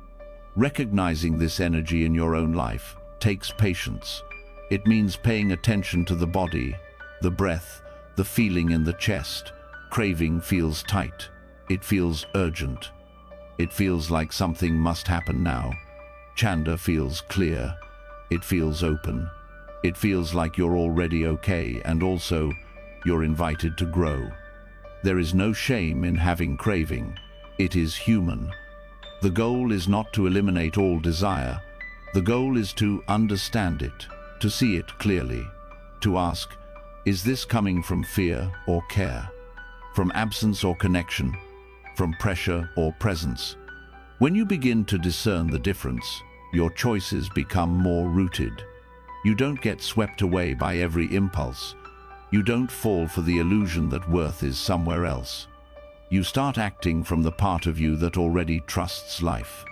A: Recognizing this energy in your own life takes patience. It means paying attention to the body, the breath, the feeling in the chest. Craving feels tight. It feels urgent. It feels like something must happen now. Chanda feels clear. It feels open. It feels like you're already okay, and also you're invited to grow. There is no shame in having craving. It is human. The goal is not to eliminate all desire. The goal is to understand it, to see it clearly, to ask, is this coming from fear or care? From absence or connection? From pressure or presence? When you begin to discern the difference, your choices become more rooted. You don't get swept away by every impulse. You don't fall for the illusion that worth is somewhere else. You start acting from the part of you that already trusts life,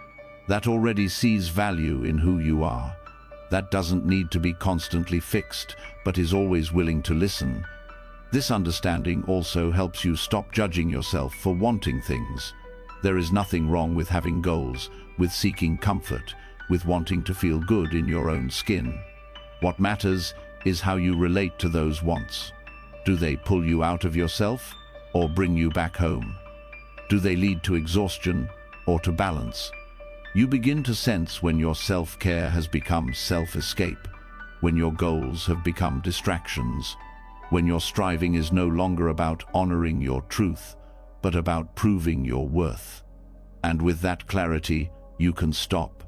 A: that already sees value in who you are, that doesn't need to be constantly fixed, but is always willing to listen. This understanding also helps you stop judging yourself for wanting things. There is nothing wrong with having goals, with seeking comfort, with wanting to feel good in your own skin. What matters is how you relate to those wants. Do they pull you out of yourself or bring you back home? Do they lead to exhaustion or to balance? You begin to sense when your self-care has become self-escape, when your goals have become distractions, when your striving is no longer about honoring your truth, but about proving your worth. And with that clarity, you can stop,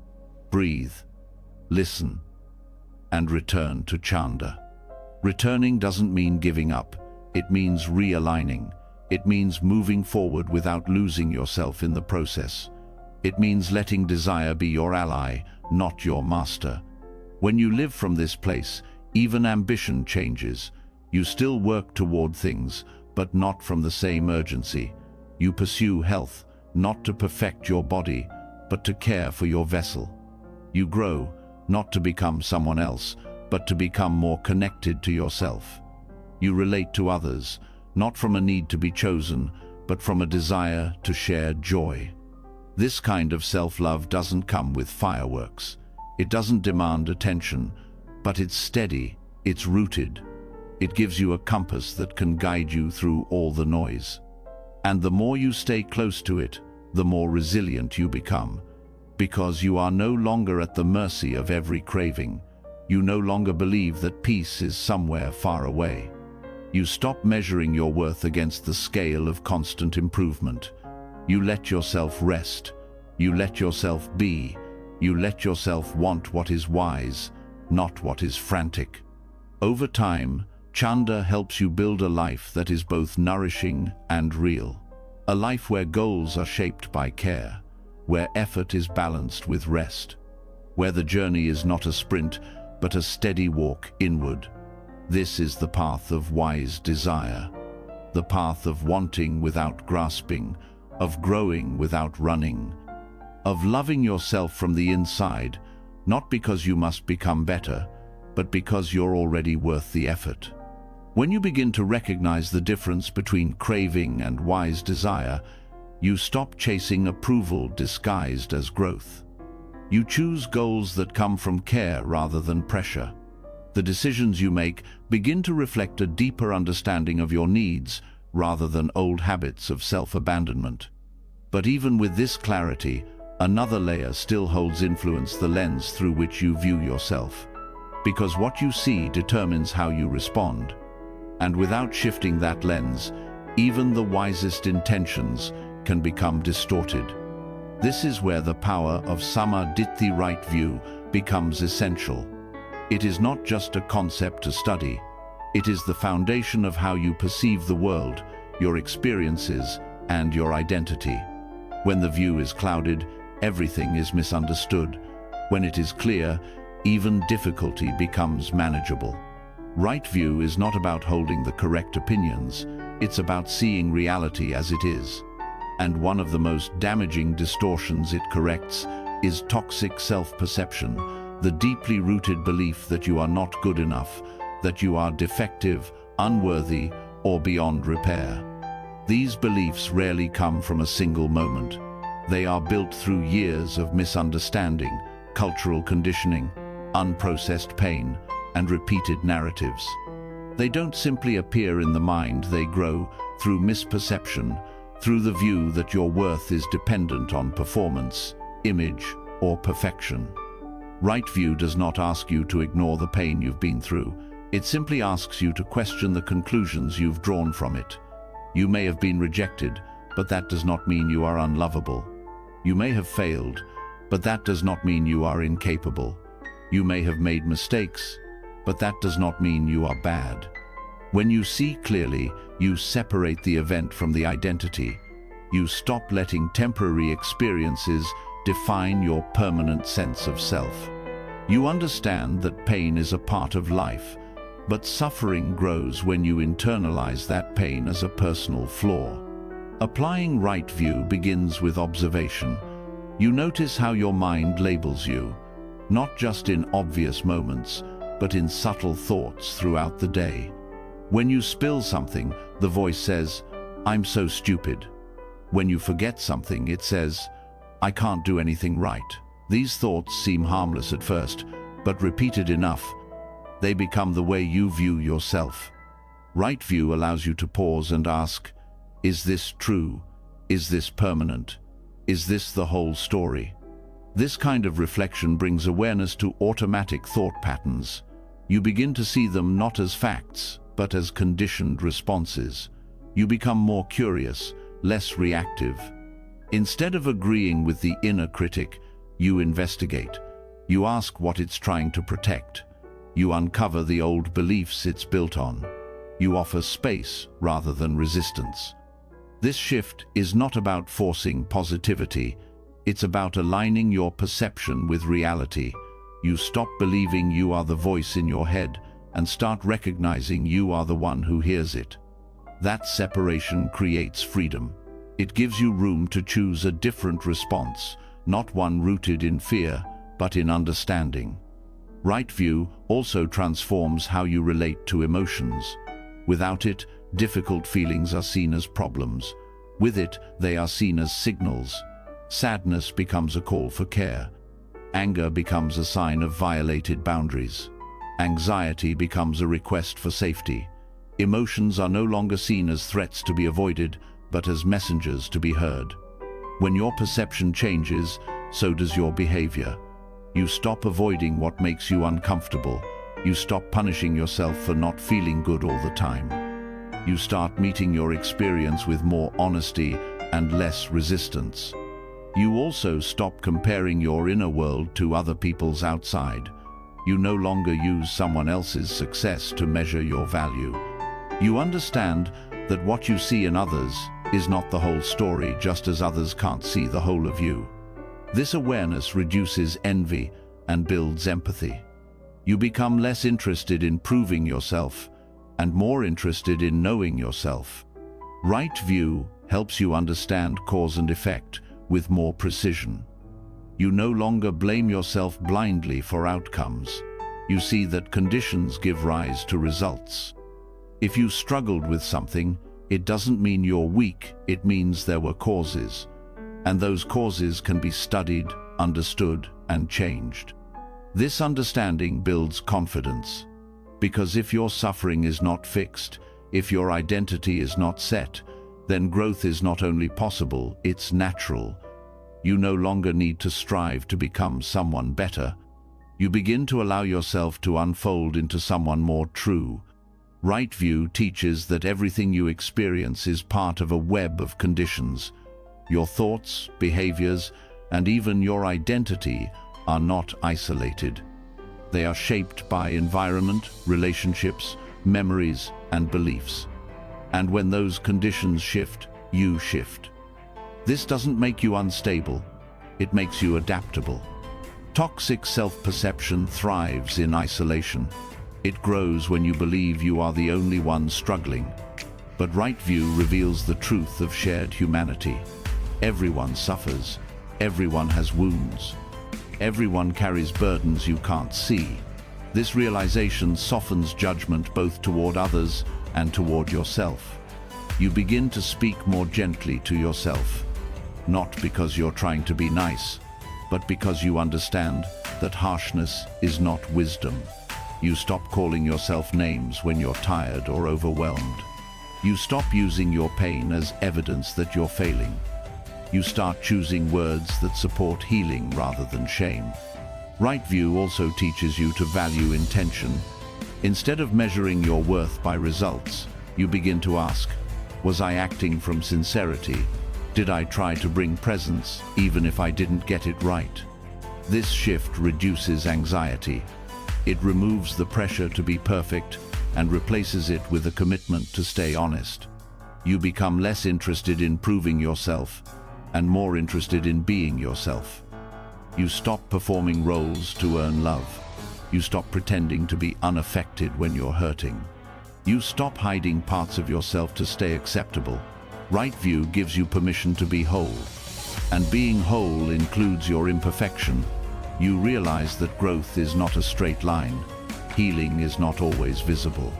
A: breathe, listen, and return to Chanda. Returning doesn't mean giving up. It means realigning. It means moving forward without losing yourself in the process. It means letting desire be your ally, not your master. When you live from this place, even ambition changes. You still work toward things, but not from the same urgency. You pursue health, not to perfect your body, but to care for your vessel. You grow, not to become someone else, but to become more connected to yourself. You relate to others, not from a need to be chosen, but from a desire to share joy. This kind of self-love doesn't come with fireworks. It doesn't demand attention, but it's steady, it's rooted. It gives you a compass that can guide you through all the noise. And the more you stay close to it, the more resilient you become, because you are no longer at the mercy of every craving. You no longer believe that peace is somewhere far away. You stop measuring your worth against the scale of constant improvement. You let yourself rest. You let yourself be. You let yourself want what is wise, not what is frantic. Over time, Chanda helps you build a life that is both nourishing and real. A life where goals are shaped by care, where effort is balanced with rest, where the journey is not a sprint, but a steady walk inward. This is the path of wise desire, the path of wanting without grasping, of growing without running, of loving yourself from the inside, not because you must become better, but because you're already worth the effort. When you begin to recognize the difference between craving and wise desire, you stop chasing approval disguised as growth. You choose goals that come from care rather than pressure. The decisions you make begin to reflect a deeper understanding of your needs rather than old habits of self-abandonment. But even with this clarity, another layer still holds influence: the lens through which you view yourself. Because what you see determines how you respond. And without shifting that lens, even the wisest intentions can become distorted. This is where the power of Samadhi, right view, becomes essential. It is not just a concept to study. It is the foundation of how you perceive the world, your experiences, and your identity. When the view is clouded, everything is misunderstood. When it is clear, even difficulty becomes manageable. Right view is not about holding the correct opinions. It's about seeing reality as it is. And one of the most damaging distortions it corrects is toxic self-perception, the deeply rooted belief that you are not good enough, that you are defective, unworthy, or beyond repair. These beliefs rarely come from a single moment. They are built through years of misunderstanding, cultural conditioning, unprocessed pain, and repeated narratives. They don't simply appear in the mind, they grow through misperception, through the view that your worth is dependent on performance, image, or perfection. Right view does not ask you to ignore the pain you've been through. It simply asks you to question the conclusions you've drawn from it. You may have been rejected, but that does not mean you are unlovable. You may have failed, but that does not mean you are incapable. You may have made mistakes, but that does not mean you are bad. When you see clearly, you separate the event from the identity. You stop letting temporary experiences define your permanent sense of self. You understand that pain is a part of life, but suffering grows when you internalize that pain as a personal flaw. Applying right view begins with observation. You notice how your mind labels you, not just in obvious moments, but in subtle thoughts throughout the day. When you spill something, the voice says, "I'm so stupid." When you forget something, it says, "I can't do anything right." These thoughts seem harmless at first, but repeated enough, they become the way you view yourself. Right view allows you to pause and ask, is this true? Is this permanent? Is this the whole story? This kind of reflection brings awareness to automatic thought patterns. You begin to see them not as facts, but as conditioned responses. You become more curious, less reactive. Instead of agreeing with the inner critic, you investigate. You ask what it's trying to protect. You uncover the old beliefs it's built on. You offer space rather than resistance. This shift is not about forcing positivity. It's about aligning your perception with reality. You stop believing you are the voice in your head and start recognizing you are the one who hears it. That separation creates freedom. It gives you room to choose a different response, not one rooted in fear, but in understanding. Right view also transforms how you relate to emotions. Without it, difficult feelings are seen as problems. With it, they are seen as signals. Sadness becomes a call for care. Anger becomes a sign of violated boundaries. Anxiety becomes a request for safety. Emotions are no longer seen as threats to be avoided, but as messengers to be heard. When your perception changes, so does your behavior. You stop avoiding what makes you uncomfortable. You stop punishing yourself for not feeling good all the time. You start meeting your experience with more honesty and less resistance. You also stop comparing your inner world to other people's outside. You no longer use someone else's success to measure your value. You understand that what you see in others is not the whole story, just as others can't see the whole of you. This awareness reduces envy and builds empathy. You become less interested in proving yourself and more interested in knowing yourself. Right view helps you understand cause and effect with more precision. You no longer blame yourself blindly for outcomes. You see that conditions give rise to results. If you struggled with something, it doesn't mean you're weak, it means there were causes. And those causes can be studied, understood, and changed. This understanding builds confidence, because if your suffering is not fixed, if your identity is not set, then growth is not only possible, it's natural. You no longer need to strive to become someone better. You begin to allow yourself to unfold into someone more true. Right view teaches that everything you experience is part of a web of conditions. Your thoughts, behaviors, and even your identity are not isolated. They are shaped by environment, relationships, memories, and beliefs. And when those conditions shift, you shift. This doesn't make you unstable, it makes you adaptable. Toxic self-perception thrives in isolation. It grows when you believe you are the only one struggling. But right view reveals the truth of shared humanity. Everyone suffers. Everyone has wounds. Everyone carries burdens you can't see. This realization softens judgment both toward others and toward yourself. You begin to speak more gently to yourself, not because you're trying to be nice, but because you understand that harshness is not wisdom. You stop calling yourself names when you're tired or overwhelmed. You stop using your pain as evidence that you're failing. You start choosing words that support healing rather than shame. Right view also teaches you to value intention. Instead of measuring your worth by results, you begin to ask, was I acting from sincerity? Did I try to bring presence even if I didn't get it right? This shift reduces anxiety. It removes the pressure to be perfect and replaces it with a commitment to stay honest. You become less interested in proving yourself and more interested in being yourself. You stop performing roles to earn love. You stop pretending to be unaffected when you're hurting. You stop hiding parts of yourself to stay acceptable. Right view gives you permission to be whole. And being whole includes your imperfection. You realize that growth is not a straight line. Healing is not always visible.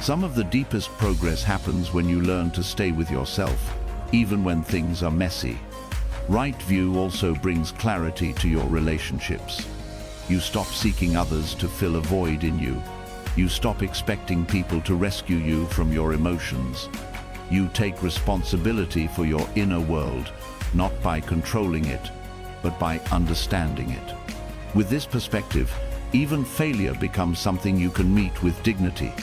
A: Some of the deepest progress happens when you learn to stay with yourself, even when things are messy. Right view also brings clarity to your relationships. You stop seeking others to fill a void in you. You stop expecting people to rescue you from your emotions. You take responsibility for your inner world, not by controlling it, but by understanding it. With this perspective, even failure becomes something you can meet with dignity.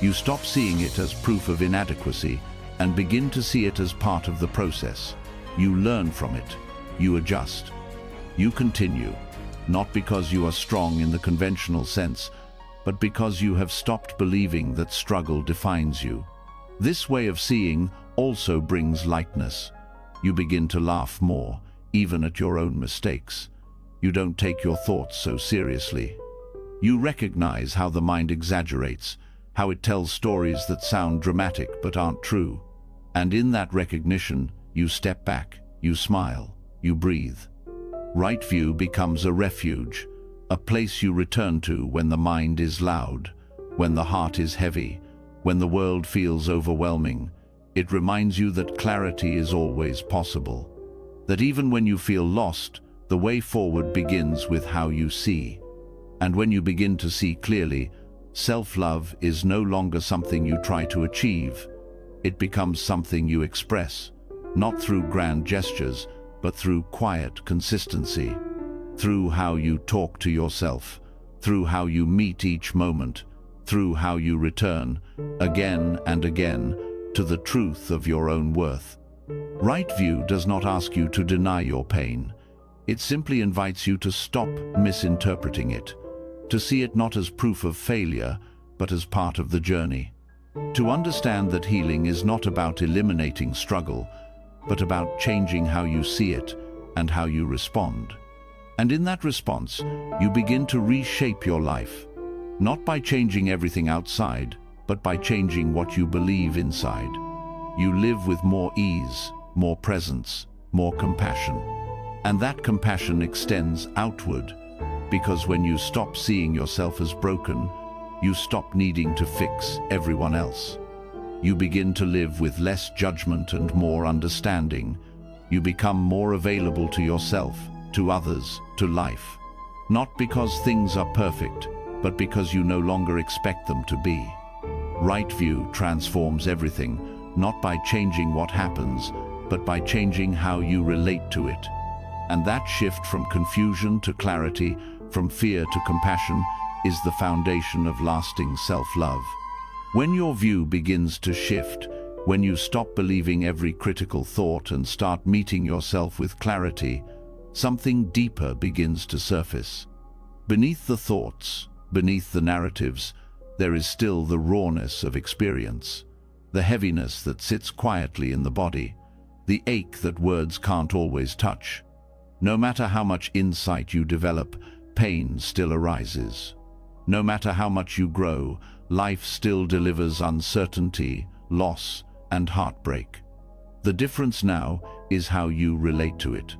A: You stop seeing it as proof of inadequacy and begin to see it as part of the process. You learn from it. You adjust. You continue, not because you are strong in the conventional sense, but because you have stopped believing that struggle defines you. This way of seeing also brings lightness. You begin to laugh more, even at your own mistakes. You don't take your thoughts so seriously. You recognize how the mind exaggerates, how it tells stories that sound dramatic but aren't true. And in that recognition, you step back, you smile, you breathe. Right view becomes a refuge, a place you return to when the mind is loud, when the heart is heavy, when the world feels overwhelming. It reminds you that clarity is always possible, that even when you feel lost, the way forward begins with how you see. And when you begin to see clearly, self-love is no longer something you try to achieve. It becomes something you express, not through grand gestures, but through quiet consistency, through how you talk to yourself, through how you meet each moment, through how you return, again and again, to the truth of your own worth. Right view does not ask you to deny your pain. It simply invites you to stop misinterpreting it, to see it not as proof of failure, but as part of the journey. To understand that healing is not about eliminating struggle, but about changing how you see it and how you respond. And in that response, you begin to reshape your life, not by changing everything outside, but by changing what you believe inside. You live with more ease, more presence, more compassion. And that compassion extends outward, because when you stop seeing yourself as broken, you stop needing to fix everyone else. You begin to live with less judgment and more understanding. You become more available to yourself, to others, to life. Not because things are perfect, but because you no longer expect them to be. Right view transforms everything, not by changing what happens, but by changing how you relate to it. And that shift from confusion to clarity, from fear to compassion, is the foundation of lasting self-love. When your view begins to shift, when you stop believing every critical thought and start meeting yourself with clarity, something deeper begins to surface. Beneath the thoughts, beneath the narratives, there is still the rawness of experience, the heaviness that sits quietly in the body, the ache that words can't always touch. No matter how much insight you develop, pain still arises. No matter how much you grow, life still delivers uncertainty, loss, and heartbreak. The difference now is how you relate to it.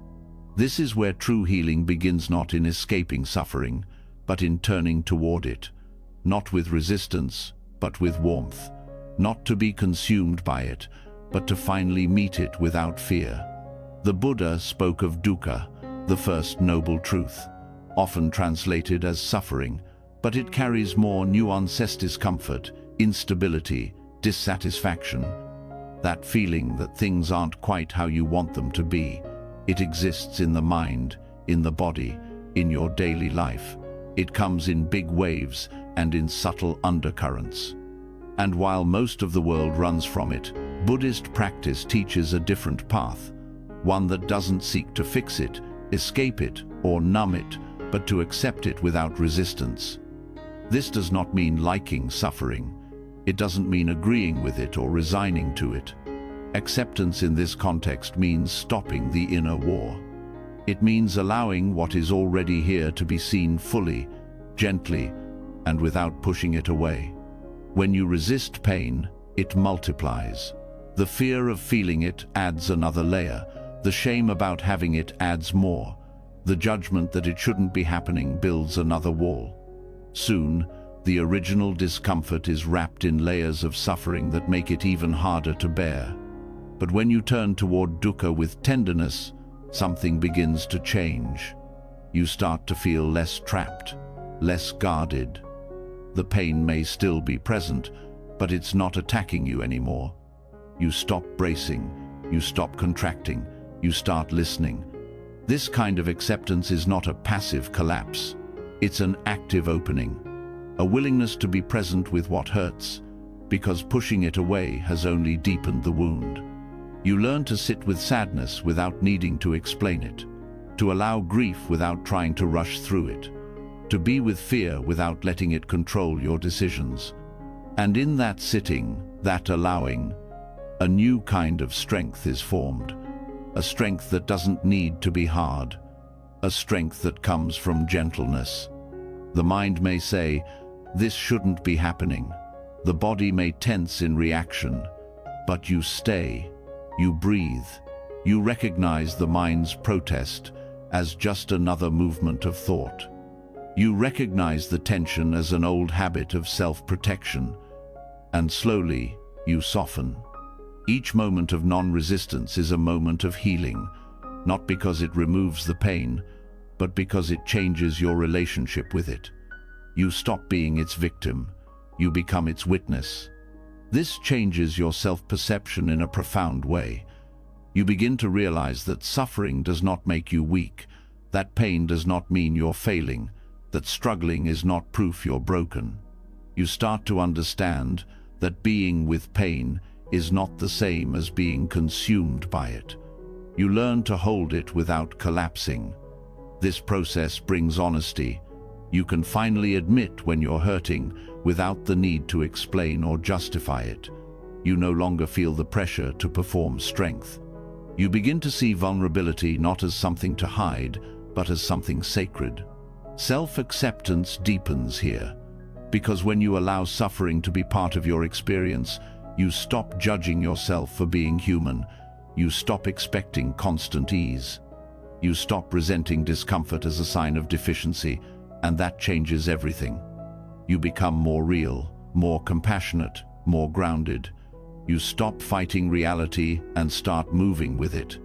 A: This is where true healing begins, not in escaping suffering, but in turning toward it. Not with resistance, but with warmth. Not to be consumed by it, but to finally meet it without fear. The Buddha spoke of dukkha, the first noble truth, often translated as suffering, but it carries more nuance: discomfort, instability, dissatisfaction. That feeling that things aren't quite how you want them to be. It exists in the mind, in the body, in your daily life. It comes in big waves and in subtle undercurrents. And while most of the world runs from it, Buddhist practice teaches a different path, one that doesn't seek to fix it, escape it, or numb it, but to accept it without resistance. This does not mean liking suffering. It doesn't mean agreeing with it or resigning to it. Acceptance in this context means stopping the inner war. It means allowing what is already here to be seen fully, gently, and without pushing it away. When you resist pain, it multiplies. The fear of feeling it adds another layer. The shame about having it adds more. The judgment that it shouldn't be happening builds another wall. Soon, The original discomfort is wrapped in layers of suffering that make it even harder to bear. But when you turn toward dukkha with tenderness, something begins to change. You start to feel less trapped, less guarded. The pain may still be present, but it's not attacking you anymore. You stop bracing, you stop contracting, you start listening. This kind of acceptance is not a passive collapse. It's an active opening, a willingness to be present with what hurts, because pushing it away has only deepened the wound. You learn to sit with sadness without needing to explain it, to allow grief without trying to rush through it, to be with fear without letting it control your decisions. And in that sitting, that allowing, a new kind of strength is formed, a strength that doesn't need to be hard, a strength that comes from gentleness. The mind may say, "This shouldn't be happening." The body may tense in reaction, but you stay, you breathe, you recognize the mind's protest as just another movement of thought. You recognize the tension as an old habit of self-protection, and slowly you soften. Each moment of non-resistance is a moment of healing, not because it removes the pain, but because it changes your relationship with it. You stop being its victim, you become its witness. This changes your self-perception in a profound way. You begin to realize that suffering does not make you weak, that pain does not mean you're failing, that struggling is not proof you're broken. You start to understand that being with pain is not the same as being consumed by it. You learn to hold it without collapsing. This process brings honesty. You can finally admit when you're hurting without the need to explain or justify it. You no longer feel the pressure to perform strength. You begin to see vulnerability not as something to hide, but as something sacred. Self-acceptance deepens here, because when you allow suffering to be part of your experience, you stop judging yourself for being human. You stop expecting constant ease. You stop resenting discomfort as a sign of deficiency, and that changes everything. You become more real, more compassionate, more grounded. You stop fighting reality and start moving with it.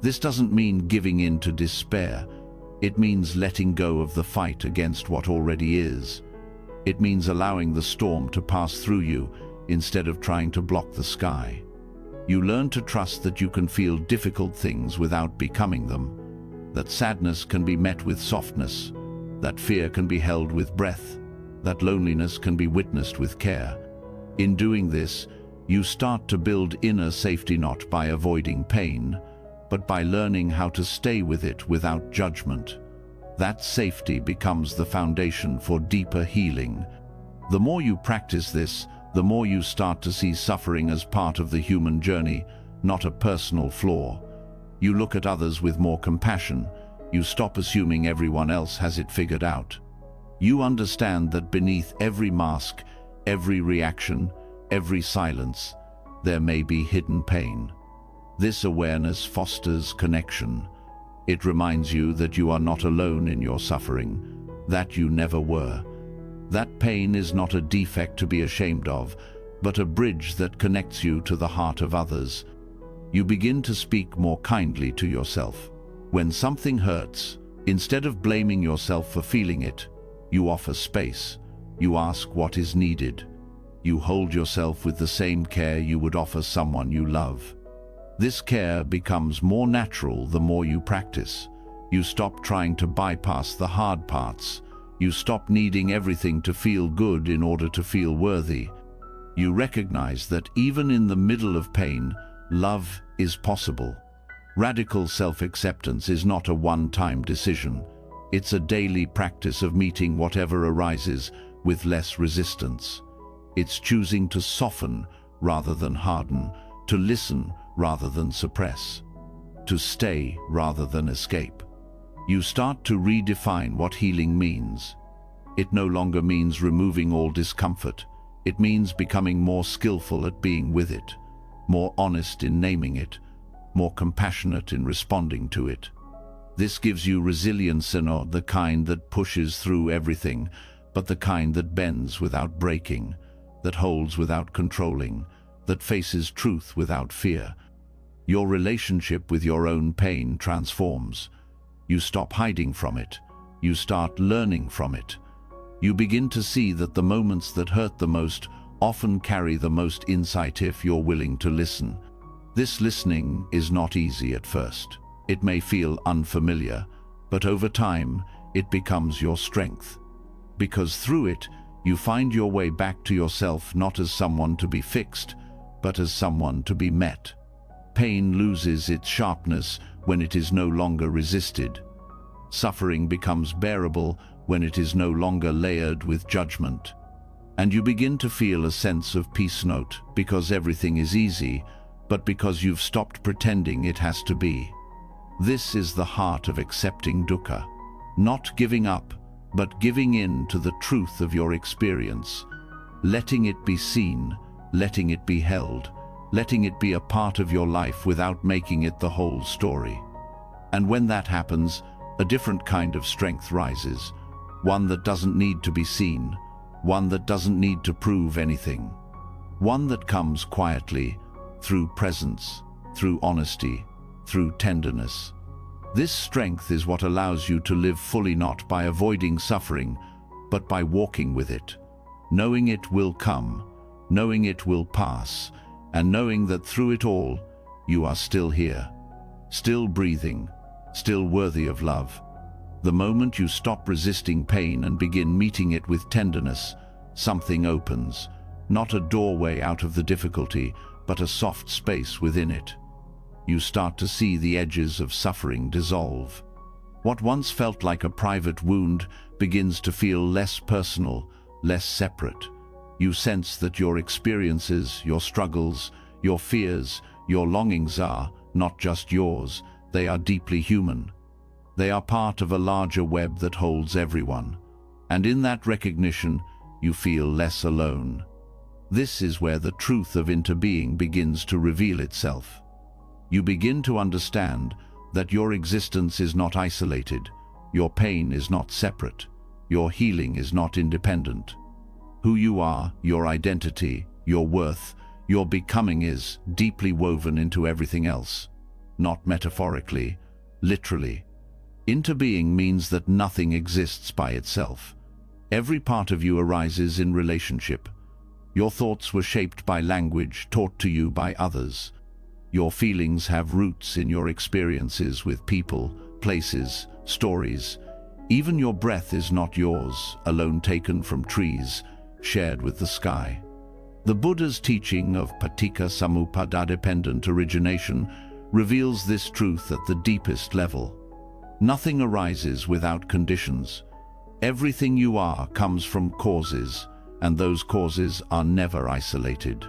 A: This doesn't mean giving in to despair. It means letting go of the fight against what already is. It means allowing the storm to pass through you instead of trying to block the sky. You learn to trust that you can feel difficult things without becoming them, that sadness can be met with softness, that fear can be held with breath, that loneliness can be witnessed with care. In doing this, you start to build inner safety not by avoiding pain, but by learning how to stay with it without judgment. That safety becomes the foundation for deeper healing. The more you practice this, the more you start to see suffering as part of the human journey, not a personal flaw. You look at others with more compassion. You stop assuming everyone else has it figured out. You understand that beneath every mask, every reaction, every silence, there may be hidden pain. This awareness fosters connection. It reminds you that you are not alone in your suffering, that you never were. That pain is not a defect to be ashamed of, but a bridge that connects you to the heart of others. You begin to speak more kindly to yourself. When something hurts, instead of blaming yourself for feeling it, you offer space. You ask what is needed. You hold yourself with the same care you would offer someone you love. This care becomes more natural the more you practice. You stop trying to bypass the hard parts. You stop needing everything to feel good in order to feel worthy. You recognize that even in the middle of pain, love is possible. Radical self-acceptance is not a one-time decision. It's a daily practice of meeting whatever arises with less resistance. It's choosing to soften rather than harden, to listen rather than suppress, to stay rather than escape. You start to redefine what healing means. It no longer means removing all discomfort. It means becoming more skillful at being with it, more honest in naming it, more compassionate in responding to it. This gives you resilience, and not the kind that pushes through everything, but the kind that bends without breaking, that holds without controlling, that faces truth without fear. Your relationship with your own pain transforms. You stop hiding from it. You start learning from it. You begin to see that the moments that hurt the most often carry the most insight if you're willing to listen. This listening is not easy at first. It may feel unfamiliar, but over time, it becomes your strength. Because through it, you find your way back to yourself not as someone to be fixed, but as someone to be met. Pain loses its sharpness when it is no longer resisted. Suffering becomes bearable when it is no longer layered with judgment. And you begin to feel a sense of peace, not because everything is easy, but because you've stopped pretending it has to be. This is the heart of accepting dukkha. Not giving up, but giving in to the truth of your experience. Letting it be seen, letting it be held, letting it be a part of your life without making it the whole story. And when that happens, a different kind of strength rises. One that doesn't need to be seen. One that doesn't need to prove anything. One that comes quietly, through presence, through honesty, through tenderness. This strength is what allows you to live fully, not by avoiding suffering, but by walking with it, knowing it will come, knowing it will pass, and knowing that through it all, you are still here, still breathing, still worthy of love. The moment you stop resisting pain and begin meeting it with tenderness, something opens, not a doorway out of the difficulty, but a soft space within it. You start to see the edges of suffering dissolve. What once felt like a private wound begins to feel less personal, less separate. You sense that your experiences, your struggles, your fears, your longings are not just yours, they are deeply human. They are part of a larger web that holds everyone. And in that recognition, you feel less alone. This is where the truth of interbeing begins to reveal itself. You begin to understand that your existence is not isolated, your pain is not separate, your healing is not independent. Who you are, your identity, your worth, your becoming is deeply woven into everything else. Not metaphorically, literally. Interbeing means that nothing exists by itself. Every part of you arises in relationship. Your thoughts were shaped by language taught to you by others. Your feelings have roots in your experiences with people, places, stories. Even your breath is not yours, alone taken from trees, shared with the sky. The Buddha's teaching of paticca samuppada-dependent origination reveals this truth at the deepest level. Nothing arises without conditions. Everything you are comes from causes, and those causes are never isolated.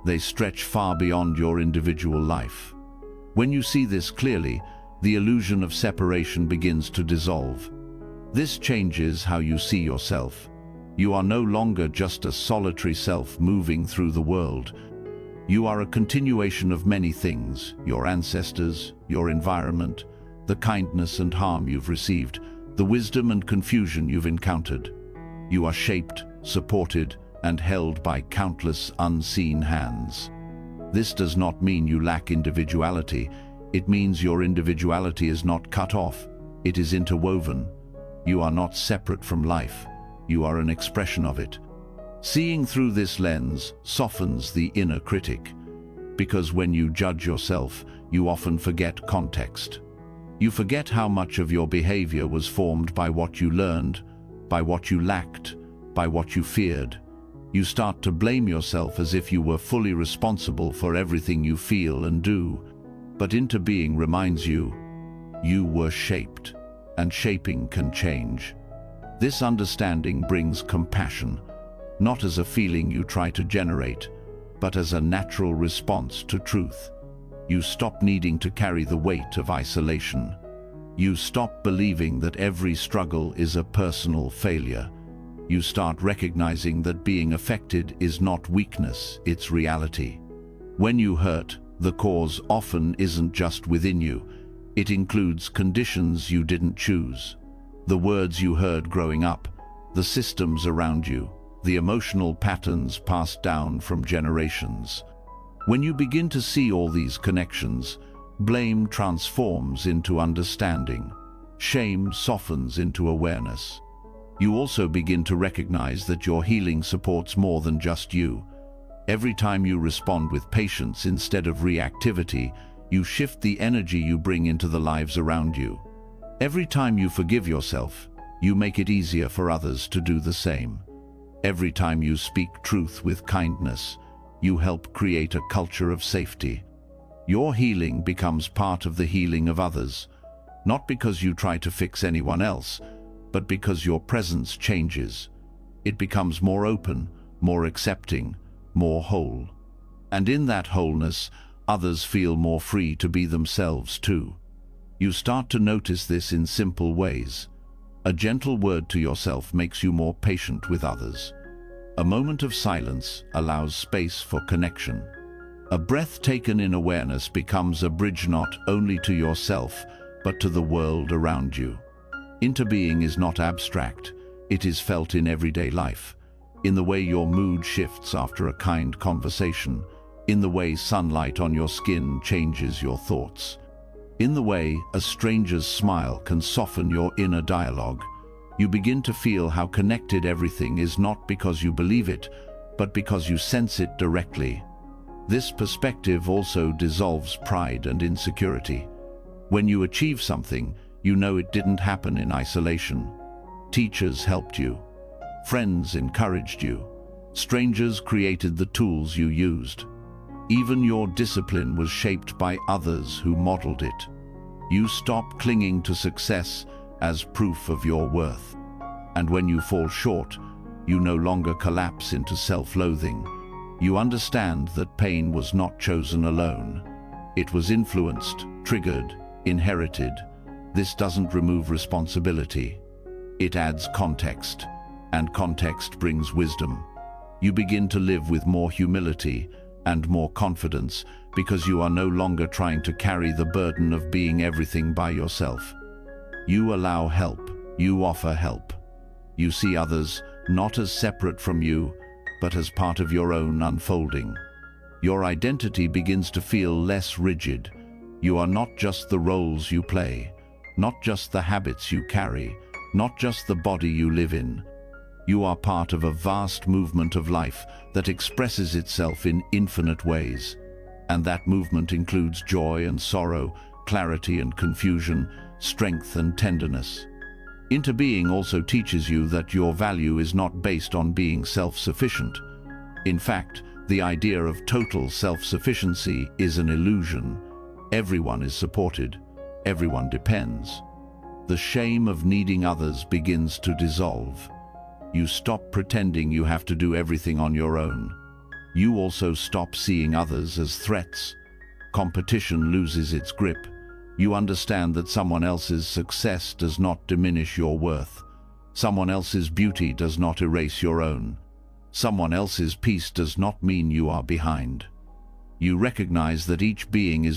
A: They stretch far beyond your individual life. When you see this clearly, the illusion of separation begins to dissolve. This changes how you see yourself. You are no longer just a solitary self moving through the world. You are a continuation of many things: your ancestors, your environment, the kindness and harm you've received, the wisdom and confusion you've encountered. You are shaped, supported, and held by countless unseen hands. This does not mean you lack individuality. It means your individuality is not cut off. It is interwoven. You are not separate from life. You are an expression of it. Seeing through this lens softens the inner critic, because when you judge yourself, you often forget context. You forget how much of your behavior was formed by what you learned, by what you lacked, by what you feared. You start to blame yourself as if you were fully responsible for everything you feel and do. But interbeing reminds you, you were shaped, and shaping can change. This understanding brings compassion, not as a feeling you try to generate, but as a natural response to truth. You stop needing to carry the weight of isolation. You stop believing that every struggle is a personal failure. You start recognizing that being affected is not weakness, it's reality. When you hurt, the cause often isn't just within you. It includes conditions you didn't choose. The words you heard growing up, the systems around you, the emotional patterns passed down from generations. When you begin to see all these connections, blame transforms into understanding. Shame softens into awareness. You also begin to recognize that your healing supports more than just you. Every time you respond with patience instead of reactivity, you shift the energy you bring into the lives around you. Every time you forgive yourself, you make it easier for others to do the same. Every time you speak truth with kindness, you help create a culture of safety. Your healing becomes part of the healing of others, not because you try to fix anyone else, but because your presence changes. It becomes more open, more accepting, more whole. And in that wholeness, others feel more free to be themselves too. You start to notice this in simple ways. A gentle word to yourself makes you more patient with others. A moment of silence allows space for connection. A breath taken in awareness becomes a bridge not only to yourself, but to the world around you. Interbeing is not abstract, it is felt in everyday life, in the way your mood shifts after a kind conversation, in the way sunlight on your skin changes your thoughts, in the way a stranger's smile can soften your inner dialogue. You begin to feel how connected everything is, not because you believe it, but because you sense it directly. This perspective also dissolves pride and insecurity. When you achieve something, you know it didn't happen in isolation. Teachers helped you. Friends encouraged you. Strangers created the tools you used. Even your discipline was shaped by others who modeled it. You stop clinging to success as proof of your worth. And when you fall short, you no longer collapse into self-loathing. You understand that pain was not chosen alone. It was influenced, triggered, inherited. This doesn't remove responsibility. It adds context, and context brings wisdom. You begin to live with more humility and more confidence because you are no longer trying to carry the burden of being everything by yourself. You allow help. You offer help. You see others not as separate from you, but as part of your own unfolding. Your identity begins to feel less rigid. You are not just the roles you play, not just the habits you carry, not just the body you live in. You are part of a vast movement of life that expresses itself in infinite ways. And that movement includes joy and sorrow, clarity and confusion, strength and tenderness. Interbeing also teaches you that your value is not based on being self-sufficient. In fact, the idea of total self-sufficiency is an illusion. Everyone is supported. Everyone depends. The shame of needing others begins to dissolve. You stop pretending you have to do everything on your own. You also stop seeing others as threats. Competition loses its grip. You understand that someone else's success does not diminish your worth. Someone else's beauty does not erase your own. Someone else's peace does not mean you are behind. You recognize that each being is